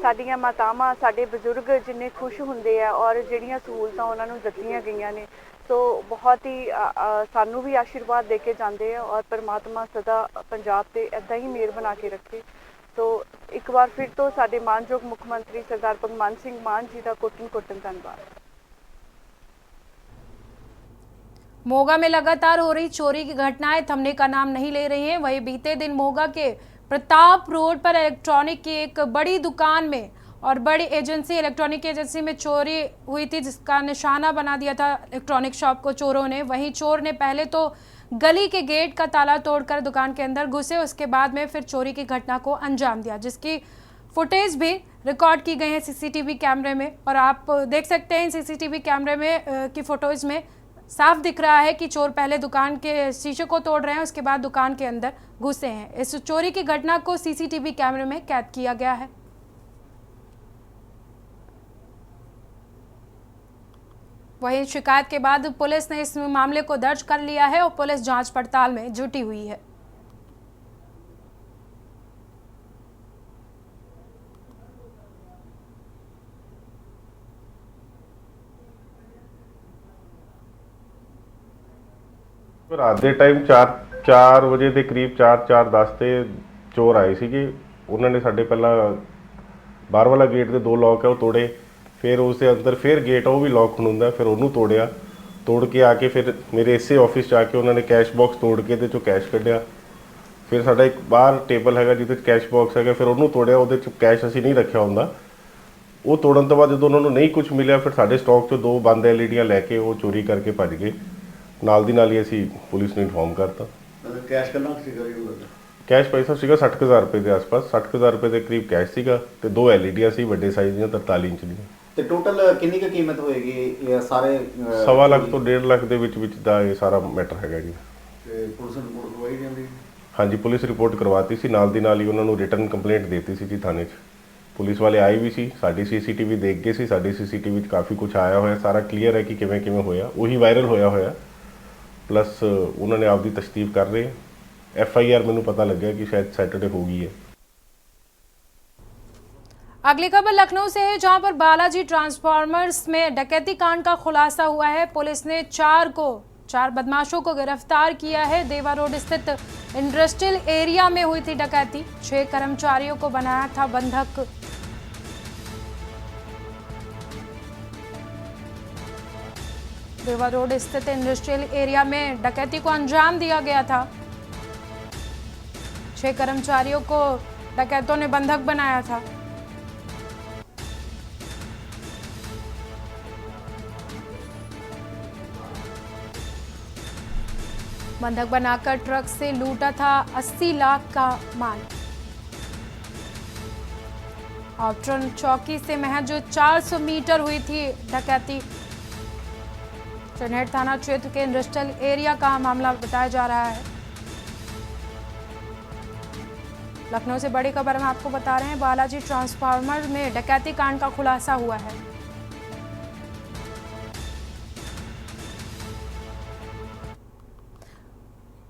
साडियां मातावां, साडे बजुर्ग जिन्ने खुश हुंदे आ और जिहड़ियां सहूलतां उन्हां नूं दित्तियां गईयां ने, तो बहुत ही सानू भी आशीर्वाद दे के जाते हैं और परमात्मा सदा पंजाब ते इदां ही मेहर बना के रखे। तो एक बार फिर तो साडे मानयोग मुख मंत्री सरदार भगवंत सिंह मान जी का कोटन धन्यवाद। मोगा में लगातार हो रही चोरी की घटनाएं थमने का नाम नहीं ले रही हैं। वहीं बीते दिन मोगा के प्रताप रोड पर इलेक्ट्रॉनिक की एक बड़ी दुकान में और बड़ी एजेंसी, इलेक्ट्रॉनिक एजेंसी में चोरी हुई थी, जिसका निशाना बना दिया था इलेक्ट्रॉनिक शॉप को चोरों ने। वहीं चोर ने पहले तो गली के गेट का ताला तोड़कर दुकान के अंदर घुसे, उसके बाद में फिर चोरी की घटना को अंजाम दिया, जिसकी फुटेज भी रिकॉर्ड की गई है CCTV कैमरे में। और आप देख सकते हैं CCTV कैमरे में की फोटोज में साफ दिख रहा है कि चोर पहले दुकान के शीशे को तोड़ रहे हैं, उसके बाद दुकान के अंदर घुसे हैं। इस चोरी की घटना को CCTV कैमरे में कैद किया गया है। वहीं शिकायत के बाद पुलिस ने इस मामले को दर्ज कर लिया है और पुलिस जांच पड़ताल में जुटी हुई है। रात के टाइम 4 ਵਜੇ ਦੇ ਕਰੀਬ 4:10 ਤੇ ਚੋਰ ਆਏ ਸੀਗੇ। ਉਹਨਾਂ ਨੇ ਸਾਡੇ ਪਹਿਲਾਂ ਬਾਹਰ ਵਾਲਾ ਗੇਟ ਦੇ 2 ਲੌਕ ਹੈ ਉਹ ਤੋੜੇ, ਫਿਰ ਉਸ ਦੇ ਅੰਦਰ ਫਿਰ ਗੇਟ ਉਹ ਵੀ ਲੌਕ ਹੁੰਦਾ, ਫਿਰ ਉਹਨੂੰ ਤੋੜਿਆ। ਤੋੜ ਕੇ ਆ ਕੇ ਫਿਰ ਮੇਰੇ ਇਸੇ ਆਫਿਸ 'ਚ ਆ ਕੇ ਉਹਨਾਂ ਨੇ ਕੈਸ਼ ਬਾਕਸ ਤੋੜ ਕੇ ਇਹਦੇ 'ਚੋਂ ਕੈਸ਼ ਕੱਢਿਆ। ਫਿਰ ਸਾਡਾ ਇੱਕ ਬਾਹਰ ਟੇਬਲ ਹੈਗਾ ਜਿਹਦੇ 'ਚ ਕੈਸ਼ ਬਾਕਸ ਹੈਗਾ, ਫਿਰ ਉਹਨੂੰ ਤੋੜਿਆ। ਉਹਦੇ 'ਚ ਕੈਸ਼ ਅਸੀਂ ਨਹੀਂ ਰੱਖਿਆ ਹੁੰਦਾ। ਉਹ ਤੋੜਨ ਤੋਂ ਬਾਅਦ ਜਦੋਂ ਉਹਨਾਂ ਨੂੰ ਨਹੀਂ ਕੁਝ ਮਿਲਿਆ, ਫਿਰ ਸਾਡੇ ਸਟਾਕ 'ਚੋਂ 2 ਬੰਦ LEDਆਂ ਲੈ ਕੇ ਉਹ ਚੋਰੀ ਕਰਕੇ ਭੱਜ ਗਏ। ਨਾਲ ਦੀ ਨਾਲ ਹੀ ਅਸੀਂ ਪੁਲਿਸ ਨੂੰ ਇਨਫੋਰਮ ਕਰਤਾ। ਕੈਸ਼ ਕਿੰਨਾ ਸੀਗਾ ਜੀ ਉਹਦਾ? ਕੈਸ਼ ਪੈਸਾ ਸੀਗਾ 60,000 ਰੁਪਏ ਦੇ ਆਸ-ਪਾਸ, 60,000 ਰੁਪਏ ਦੇ ਕਰੀਬ ਕੈਸ਼ ਸੀਗਾ ਤੇ 2 LEDਆਂ ਸੀ ਵੱਡੇ ਸਾਈਜ਼ ਦੀਆਂ 43 ਇੰਚ ਦੀਆਂ। ਤੇ ਟੋਟਲ ਕਿੰਨੀ ਕੁ ਕੀਮਤ ਹੋਏਗੀ ਇਹ ਸਾਰੇ? 1.25 ਲੱਖ ਤੋਂ 1.5 ਲੱਖ ਦੇ ਵਿੱਚ ਦਾ ਇਹ ਸਾਰਾ ਮੈਟਰ ਹੈਗਾ ਜੀ। ਤੇ ਪੁਲਿਸ ਨੂੰ ਰਿਪੋਰਟ ਕਰਵਾਈ ਜਾਂਦੀ? ਹਾਂਜੀ, ਪੁਲਿਸ ਰਿਪੋਰਟ ਕਰਵਾਤੀ ਸੀ, ਨਾਲ ਦੀ ਨਾਲ ਹੀ ਉਹਨਾਂ ਨੂੰ ਰਿਟਨ ਕੰਪਲੇਂਟ ਦੇਤੀ ਸੀ ਜੀ ਥਾਣੇ 'ਚ। ਪੁਲਿਸ ਵਾਲੇ ਆਏ ਵੀ ਸੀ, ਸਾਡੀ CCTV ਦੇਖ ਗਏ ਸੀ। ਸਾਡੀ CCTV 'ਚ ਕਾਫੀ ਕੁਝ ਆਇਆ ਹੋਇਆ, ਸਾਰਾ ਕਲੀਅਰ ਹੈ ਕਿ ਕਿਵੇਂ ਕਿਵੇਂ ਹੋਇਆ, ਉਹੀ ਵਾਇਰਲ ਹੋਇਆ। प्लस उन्होंने आपकी तशदीक कर रहे। FIR मैंने पता लगा कि शायद सैटरडे हो गई है। अगली खबर लखनऊ से है, जहां पर बालाजी ट्रांसफार्मर्स में डकैती कांड का खुलासा हुआ है। पुलिस ने 4 को 4 बदमाशों को गिरफ्तार किया है। देवा रोड स्थित इंडस्ट्रियल एरिया में हुई थी डकैती। 6 कर्मचारियों को बनाया था बंधक। देवा रोड स्थित इंडस्ट्रियल एरिया में डकैती को अंजाम दिया गया था। 6 कर्मचारियों को डकैतों ने बंधक बनाया था। बंधक बनाकर ट्रक से लूटा था 80 लाख का माल। ऑप्टन चौकी से महज 400 मीटर हुई थी डकैती। चनहेड़ थाना क्षेत्र के इंडस्ट्रियल एरिया का मामला बताया जा रहा है। लखनऊ से बड़ी खबर हम आपको बता रहे हैं। बालाजी ट्रांसफार्मर में डकैती कांड का खुलासा हुआ है।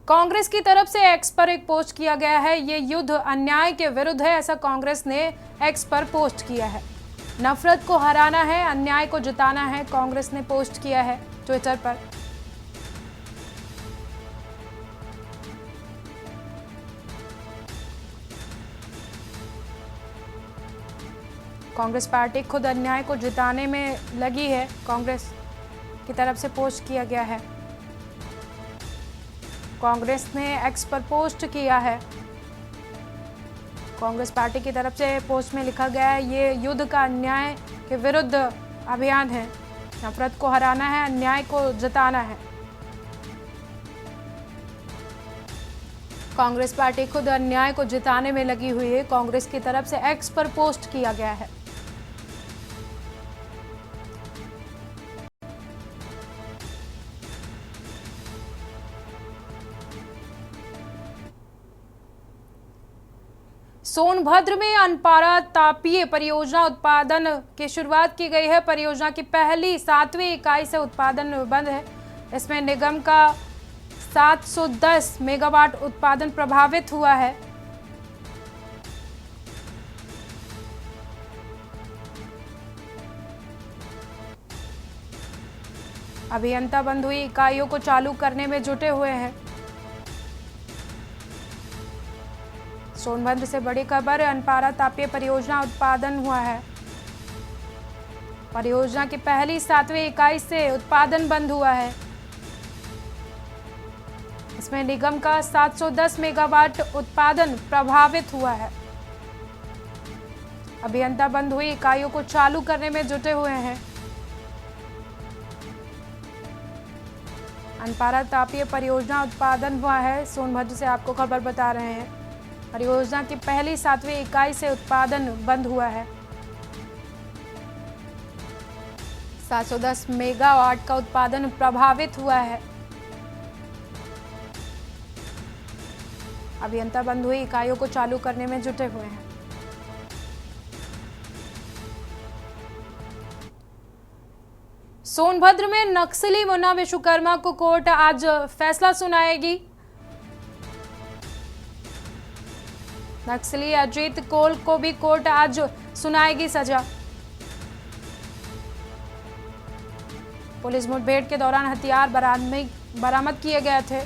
कांग्रेस की तरफ से एक्स पर एक पोस्ट किया गया है। ये युद्ध अन्याय के विरुद्ध है, ऐसा कांग्रेस ने एक्स पर पोस्ट किया है। नफरत को हराना है, अन्याय को जिताना है, कांग्रेस ने पोस्ट किया है ट्विटर पर। कांग्रेस पार्टी खुद अन्याय को जिताने में लगी है, कांग्रेस की तरफ से पोस्ट किया गया है। कांग्रेस ने एक्स पर पोस्ट किया है। कांग्रेस पार्टी की तरफ से पोस्ट में लिखा गया है, ये युद्ध का अन्याय के विरुद्ध अभियान है। नफरत को हराना है, अन्याय को जिताना है। कांग्रेस पार्टी खुद अन्याय को जिताने में लगी हुई है। कांग्रेस की तरफ से एक्स पर पोस्ट किया गया है। सोनभद्र में अनपारा तापीय परियोजना उत्पादन की शुरुआत की गई है। परियोजना की पहली 7वीं इकाई से उत्पादन बंद है। इसमें निगम का 710 मेगावाट उत्पादन प्रभावित हुआ है। अभियंता बंद हुई इकाइयों को चालू करने में जुटे हुए हैं। सोनभद्र से बड़ी खबर, अनपारा तापीय परियोजना उत्पादन हुआ है। परियोजना की पहली 7वीं इकाई से उत्पादन बंद हुआ है। इसमें निगम का 710 मेगावाट उत्पादन प्रभावित हुआ है। अभियंता बंद हुई इकाइयों को चालू करने में जुटे हुए हैं। अनपारा तापीय परियोजना उत्पादन हुआ है। सोनभद्र से आपको खबर बता रहे हैं। परियोजना की पहली 7वीं इकाई से उत्पादन बंद हुआ है। 710 मेगावाट का उत्पादन प्रभावित हुआ है। अभियंता बंद हुई इकाइयों को चालू करने में जुटे हुए हैं। सोनभद्र में नक्सली मुन्ना विश्वकर्मा को कोर्ट आज फैसला सुनाएगी। नक्सली अजीत कोल को भी कोर्ट आज सुनाएगी सजा। पुलिस मुठभेड़ के दौरान हथियार बरामद किए गए थे।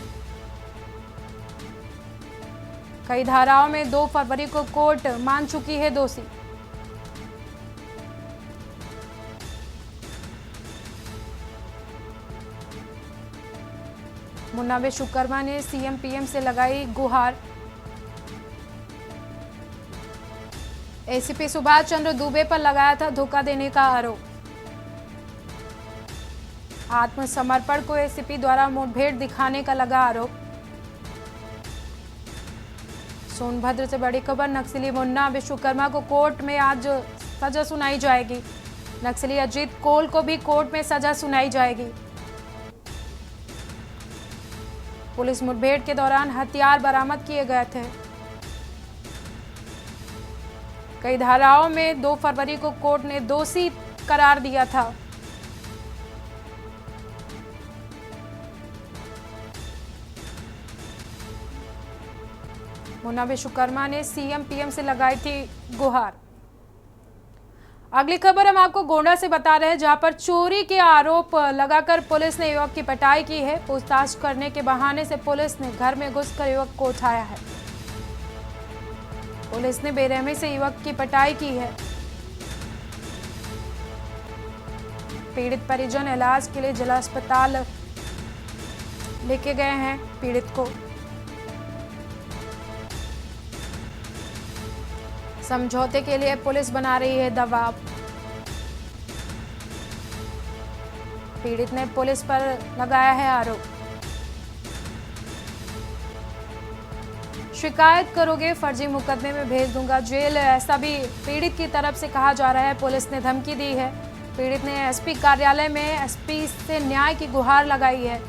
कई धाराओं में 2 फरवरी को कोर्ट मान चुकी है दोषी। मुन्ना विश्वकर्मा ने सीएम पीएम से लगाई गुहार। एसीपी सुभाष चंद्र दुबे पर लगाया था धोखा देने का आरोप। आत्मसमर्पण को एसीपी द्वारा मुठभेड़ दिखाने का लगा आरोप। सोनभद्र से बड़ी खबर, नक्सली मुन्ना विश्वकर्मा को कोर्ट में आज सजा सुनाई जाएगी। नक्सली अजीत कोल को भी कोर्ट में सजा सुनाई जाएगी। पुलिस मुठभेड़ के दौरान हथियार बरामद किए गए थे। कई धाराओं में 2 फरवरी को कोर्ट ने दोषी करार दिया था। मुन्ना विश्वकर्मा ने सीएम पीएम से लगाई थी गुहार। अगली खबर हम आपको गोंडा से बता रहे हैं, जहां पर चोरी के आरोप लगाकर पुलिस ने युवक की पिटाई की है। पूछताछ करने के बहाने से पुलिस ने घर में घुसकर युवक को उठाया है। पुलिस ने बेरहमी से युवक की पिटाई की है। पीड़ित परिजन इलाज के लिए जिला अस्पताल लेके गए हैं पीड़ित को। समझौते के लिए पुलिस बना रही है दबाव। पीड़ित ने पुलिस पर लगाया है आरोप। शिकायत करोगे फर्जी मुकदमे में भेज दूंगा जेल, ऐसा भी पीड़ित की तरफ से कहा जा रहा है। पुलिस ने धमकी दी है। पीड़ित ने एसपी कार्यालय में एसपी से न्याय की गुहार लगाई है।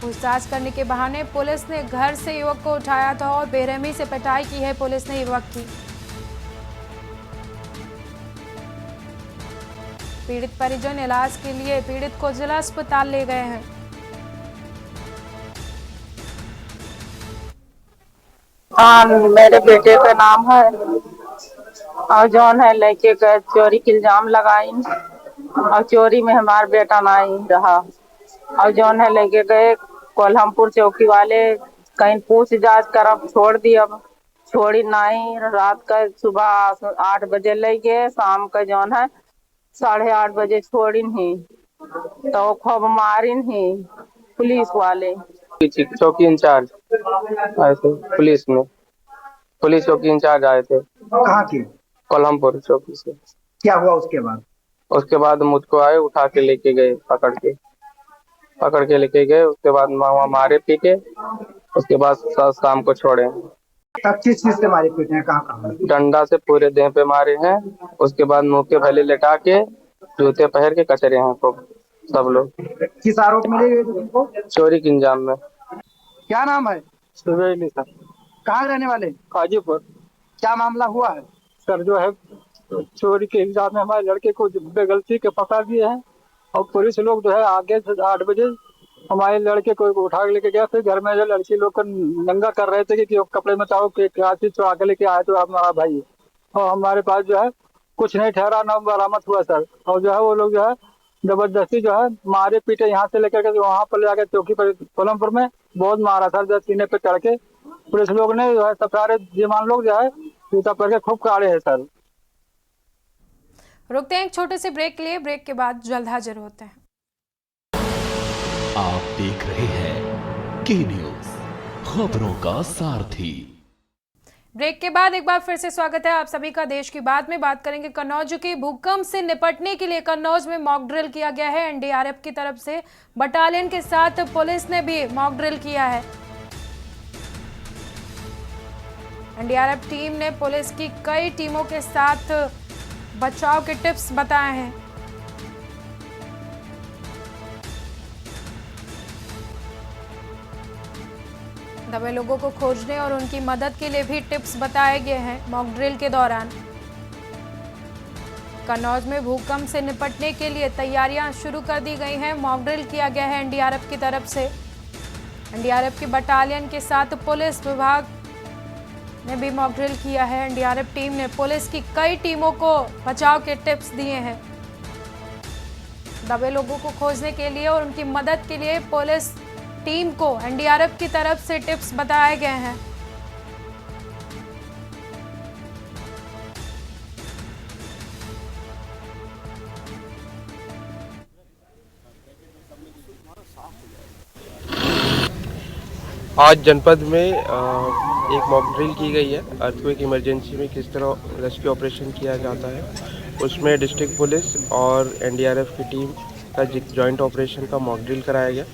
पूछताछ करने के बहाने पुलिस ने घर से युवक को उठाया था और बेरहमी से पिटाई की है पुलिस ने युवक की। पीड़ित परिजन इलाज के लिए पीड़ित को जिला अस्पताल ले गए हैं। हाँ, मेरे बेटे का नाम है और जौन है लड़के का चोरी के इल्जाम लगाई और चोरी में हमारा बेटा नहीं रहा और जौन है लड़के गए कोल्हामपुर चौकी वाले कहीं पूछ जांच कर अब छोड़ दी, अब छोड़ी नहीं। रात का सुबह 8 बजे ले गए, शाम का जौन है 8:30 बजे छोड़ी नहीं तो खूब मारी नहीं पुलिस वाले। चौकी इंचार्ज आए थे, पुलिस चौकी इंचार्ज आए थे। कहाँ के? कोल्हामपुर चौकी से। क्या हुआ उसके बाद? उसके बाद मुझको आए, उठा के लेके गए, पकड़ के लेके गए। उसके बाद वहाँ मारे पीटे, उसके बाद शाम को छोड़े। किस चीज से मारे पीटे हैं? कहाँ? डंडा से पूरे देह पे मारे हैं। उसके बाद मुंह के भले लेटा के जूते पहन के कचरे हैं खूब सब लोग। किस आरोप में ले गए तुमको? चोरी के इंजाम में। क्या नाम है? सुबेली सर। कहाँ रहने वाले? हाजीपुर। क्या मामला हुआ है? सर जो है चोरी के इल्जाम में हमारे लड़के को बेगलती के पकड़ दिए हैं और पुलिस लोग जो है आगे से 8 बजे हमारे लड़के को उठा के लेके गया। फिर घर में जो लड़की लोग को नंगा कर रहे थे कि कपड़े में चाहो कि क्या चीज चुरा के लेके आए तो हमारा भाई, और हमारे पास जो है कुछ नहीं ठहरा, ना बरामद हुआ सर। और जो है वो लोग जो है जबरदस्ती जो है मारे पीटे, यहाँ से लेकर के वहाँ पर ले जाकर चौकी पर कोलमपुर में बहुत मारा सर। सीने पे चढ़ के पुलिस लोग ने जो है सब सारे जवान लोग जो है जूता पहन के खूब काढ़े हैं सर। रुकते हैं एक छोटे से ब्रेक के लिए, ब्रेक के बाद जल्द हाजिर होते हैं। आप देख रहे हैं के न्यूज़, खबरों का सारथी। ब्रेक के बाद एक बार फिर से स्वागत है आप सभी का। देश की बात में बात करेंगे कन्नौज के भूकंप से निपटने के लिए कन्नौज में मॉक ड्रिल किया गया है। एनडीआरएफ की तरफ से बटालियन के साथ पुलिस ने भी मॉक ड्रिल किया है। एनडीआरएफ टीम ने पुलिस की कई टीमों के साथ बचाव के टिप्स बताए हैं। दबे लोगों को खोजने और उनकी मदद के लिए भी टिप्स बताए गए हैं मॉक ड्रिल के दौरान। कन्नौज में भूकंप से निपटने के लिए तैयारियां शुरू कर दी गई हैं। मॉक ड्रिल किया गया है एनडीआरएफ की तरफ से। एनडीआरएफ की बटालियन के साथ पुलिस विभाग ने भी मॉक ड्रिल किया है। एनडीआरएफ टीम ने पुलिस की कई टीमों को बचाव के टिप्स दिए हैं। दबे लोगों को खोजने के लिए और उनकी मदद के लिए पुलिस टीम को एनडीआरएफ की तरफ से टिप्स बताए गए हैं। आज जनपद में एक मॉक ड्रिल की गई है। अर्थक्वेक इमरजेंसी में किस तरह रेस्क्यू ऑपरेशन किया जाता है, उसमें डिस्ट्रिक्ट पुलिस और एनडीआरएफ की टीम का जॉइंट ऑपरेशन का मॉक ड्रिल कराया गया।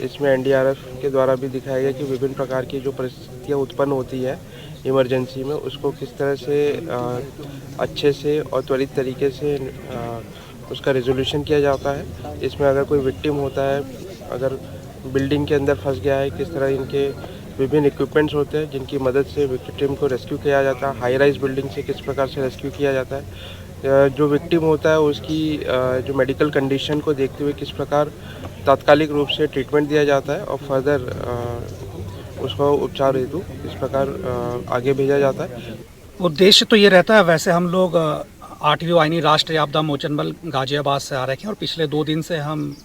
इसमें एनडीआरएफ के द्वारा भी दिखाया गया कि विभिन्न प्रकार की जो परिस्थितियाँ उत्पन्न होती है इमरजेंसी में, उसको किस तरह से अच्छे से और त्वरित तरीके से उसका रेजोल्यूशन किया जाता है। इसमें अगर कोई विक्टिम होता है, अगर बिल्डिंग के अंदर फंस गया है, किस तरह इनके विभिन्न इक्विपमेंट्स होते हैं जिनकी मदद से विक्टिम को रेस्क्यू किया जाता है। हाई राइज बिल्डिंग से किस प्रकार से रेस्क्यू किया जाता है, जो विक्टिम होता है उसकी जो मेडिकल कंडीशन को देखते हुए किस प्रकार तात्कालिक रूप से ट्रीटमेंट दिया जाता है और फर्दर उसको उपचार हेतु इस प्रकार आगे भेजा जाता है। उद्देश्य तो ये रहता है, वैसे हम लोग 8वीं वाहिनी राष्ट्रीय आपदा मोचन बल गाजियाबाद से आ रहे हैं और पिछले 2 दिन से हम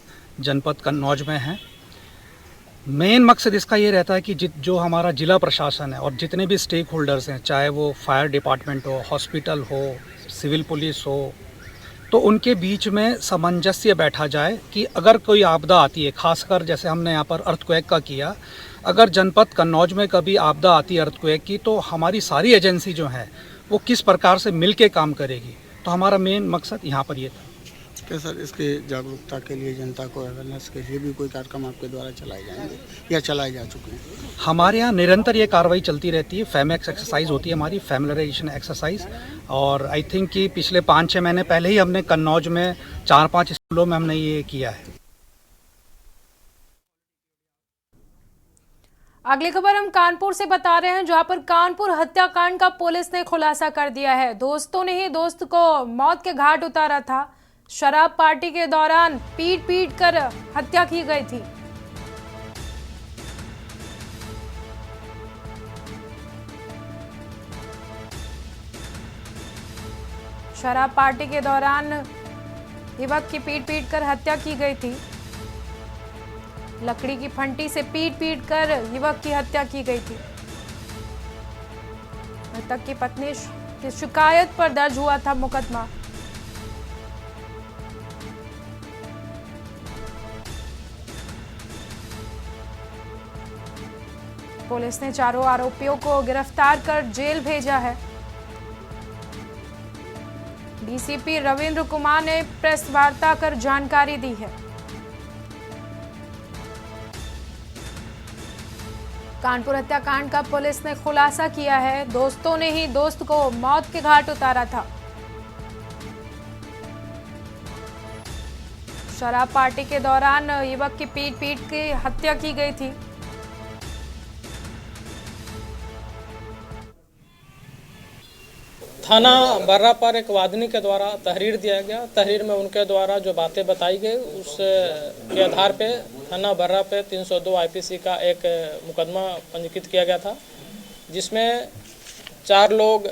जनपद कन्नौज में हैं। मेन मकसद इसका ये रहता है कि जो हमारा जिला प्रशासन है और जितने भी स्टेक होल्डर्स हैं, चाहे वो फायर डिपार्टमेंट हो, हॉस्पिटल हो, सिविल पुलिस हो, तो उनके बीच में सामंजस्य बैठा जाए कि अगर कोई आपदा आती है, खासकर जैसे हमने यहाँ पर अर्थक्वेक का किया, अगर जनपद कन्नौज में कभी आपदा आती है अर्थक्वेक की, तो हमारी सारी एजेंसी जो है वो किस प्रकार से मिल के काम करेगी। तो हमारा मेन मकसद यहाँ पर ये था। क्या सर इसके जागरूकता के लिए, जनता को अवेयरनेस के लिए भी कोई कार्यक्रम आपके द्वारा चलाए जाएंगे या चलाए जा चुके हैं? हमारे यहाँ निरंतर ये कार्रवाई चलती रहती है। फैमेक्स एक्सरसाइज होती है हमारी, फैमिलराइजेशन एक्सरसाइज, और आई थिंक कि पिछले 5-6 महीने पहले ही हमने कन्नौज में 4-5 स्कूलों में हमने ये किया है। अगली खबर हम कानपुर से बता रहे हैं, जहां पर कानपुर हत्याकांड का पुलिस ने खुलासा कर दिया है। दोस्तों ने ही दोस्त को मौत के घाट उतारा था। शराब पार्टी के दौरान पीट कर हत्या की गई थी। शराब पार्टी के दौरान युवक की पीट कर हत्या की गई थी। लकड़ी की फंटी से पीट कर युवक की हत्या की गई थी। मृतक की पत्नी की शिकायत पर दर्ज हुआ था मुकदमा। पुलिस ने चारों आरोपियों को गिरफ्तार कर जेल भेजा है। डीसीपी रविंद्र कुमार ने प्रेस वार्ता कर जानकारी दी है। कानपुर हत्याकांड का पुलिस ने खुलासा किया है। दोस्तों ने ही दोस्त को मौत के घाट उतारा था। शराब पार्टी के दौरान युवक की पीट के हत्या की गई थी। थाना बर्रा पर एक वादनी के द्वारा तहरीर दिया गया। तहरीर में उनके द्वारा जो बातें बताई गई उसके आधार पे थाना बर्रा पे 302 आईपीसी का एक मुकदमा पंजीकृत किया गया था, जिसमें 4 लोग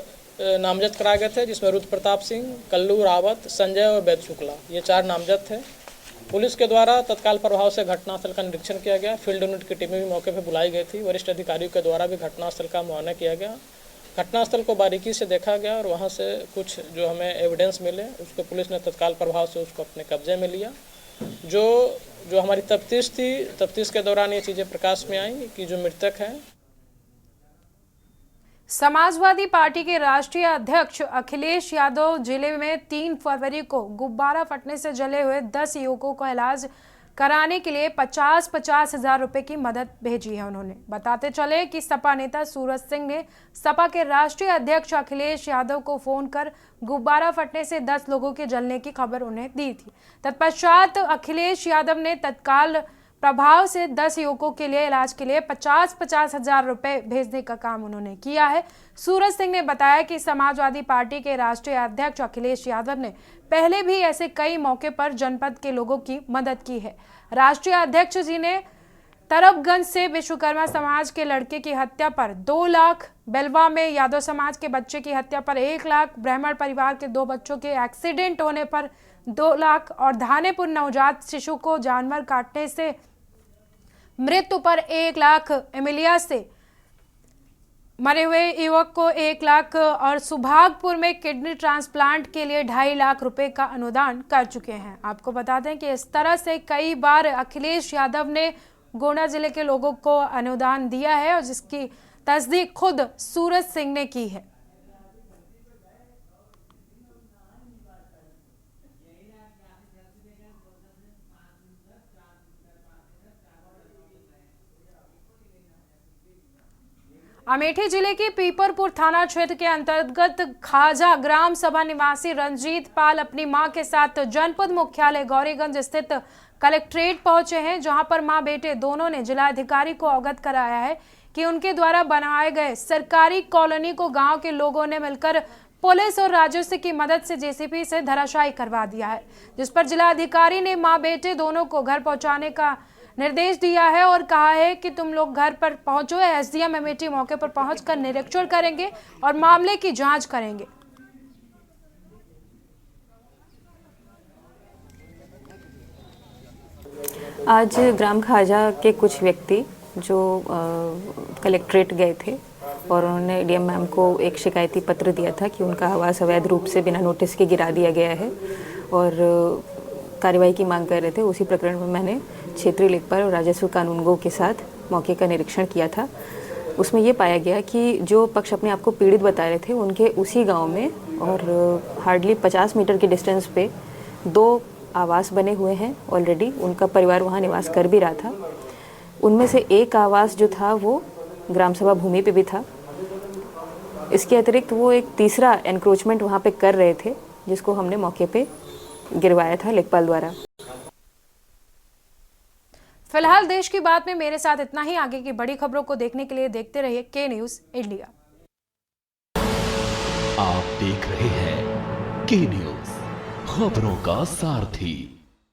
नामजद कराए गए थे, जिसमें रुद्र प्रताप सिंह, कल्लू रावत, संजय और वैद शुक्ला, ये 4 नामजद थे। पुलिस के द्वारा तत्काल प्रभाव से घटनास्थल का निरीक्षण किया गया। फील्ड यूनिट की टीमें भी मौके पर बुलाई गई थी। वरिष्ठ अधिकारियों के द्वारा भी घटनास्थल का मुआयना किया गया। घटनास्थल को बारीकी से देखा गया और वहां से कुछ जो हमें एविडेंस मिले उसको पुलिस ने तत्काल प्रभाव से उसको अपने कब्जे में लिया। जो हमारी तफ्तीश थी, तफ्तीश के दौरान ये चीज़ें प्रकाश में आई कि जो मृतक हैं। समाजवादी पार्टी के राष्ट्रीय अध्यक्ष अखिलेश यादव जिले में 3 फरवरी को गुब्बारा फटने से जले हुए 10 युवकों को इलाज कराने के लिए 50-50 हजार रुपए की मदद भेजी है। उन्होंने बताते चले कि सपा नेता सूरज सिंह ने सपा के राष्ट्रीय अध्यक्ष अखिलेश यादव को फोन कर गुब्बारा फटने से 10 लोगों के जलने की खबर उन्हें दी थी। तत्पश्चात अखिलेश यादव ने तत्काल प्रभाव से 10 युवकों के लिए इलाज के लिए 50-50 हजार रुपए भेजने का काम उन्होंने किया है। सूरज सिंह ने बताया कि समाजवादी पार्टी के राष्ट्रीय अध्यक्ष अखिलेश यादव ने पहले भी ऐसे कई मौके पर जनपद के लोगों की मदद की है। राष्ट्रीय अध्यक्ष जी ने तरबगंज से विश्वकर्मा समाज के लड़के की हत्या पर 2 लाख, बेलवा में यादव समाज के बच्चे की हत्या पर 1 लाख, ब्राह्मण परिवार के 2 बच्चों के एक्सीडेंट होने पर 2 लाख और धानेपुर नवजात शिशु को जानवर काटने से मृत्यु पर 1 लाख, एमिलिया से मरे हुए युवक को 1 लाख और सुभागपुर में किडनी ट्रांसप्लांट के लिए 2.5 लाख रुपए का अनुदान कर चुके हैं। आपको बता दें कि इस तरह से कई बार अखिलेश यादव ने गोंडा जिले के लोगों को अनुदान दिया है और जिसकी तस्दीक खुद सूरज सिंह ने की है। अमेठी जिले के पीपरपुर थाना क्षेत्र के अंतर्गत खाजा ग्राम सभा निवासी रंजीत पाल अपनी मां के साथ जनपद मुख्यालय गौरीगंज स्थित कलेक्ट्रेट पहुंचे हैं, जहां पर मां बेटे दोनों ने जिलाधिकारी को अवगत कराया है कि उनके द्वारा बनाए गए सरकारी कॉलोनी को गांव के लोगों ने मिलकर पुलिस और राजस्व की मदद से जेसीबी से धराशायी करवा दिया है, जिस पर जिलाधिकारी ने मां बेटे दोनों को घर पहुंचाने का निर्देश दिया है और कहा है कि तुम लोग घर पर पहुंचो। एसडीएम अमेठी मौके पर पहुंचकर निरीक्षण करेंगे और मामले की जांच करेंगे। आज ग्राम खाजा के कुछ व्यक्ति जो कलेक्ट्रेट गए थे और उन्होंने डीएम मैम को एक शिकायती पत्र दिया था कि उनका आवास अवैध रूप से बिना नोटिस के गिरा दिया गया है और कार्रवाई की मांग कर रहे थे। उसी प्रकरण में मैंने क्षेत्रीय लेखपाल और राजस्व कानूनगो के साथ मौके का निरीक्षण किया था। उसमें ये पाया गया कि जो पक्ष अपने आप को पीड़ित बता रहे थे उनके उसी गाँव में और हार्डली 50 मीटर के डिस्टेंस पे 2 आवास बने हुए हैं ऑलरेडी। उनका परिवार वहाँ निवास कर भी रहा था। उनमें से एक आवास जो था वो ग्राम सभा भूमि पे भी था। इसके अतिरिक्त वो एक तीसरा एनक्रोचमेंट वहाँ पे कर रहे थे, जिसको हमने मौके पे गिरवाया था लेखपाल द्वारा। फिलहाल देश की बात में मेरे साथ इतना ही। आगे की बड़ी खबरों को देखने के लिए देखते रहिए के न्यूज़ इंडिया। आप देख रहे हैं के न्यूज़, खबरों का सारथी।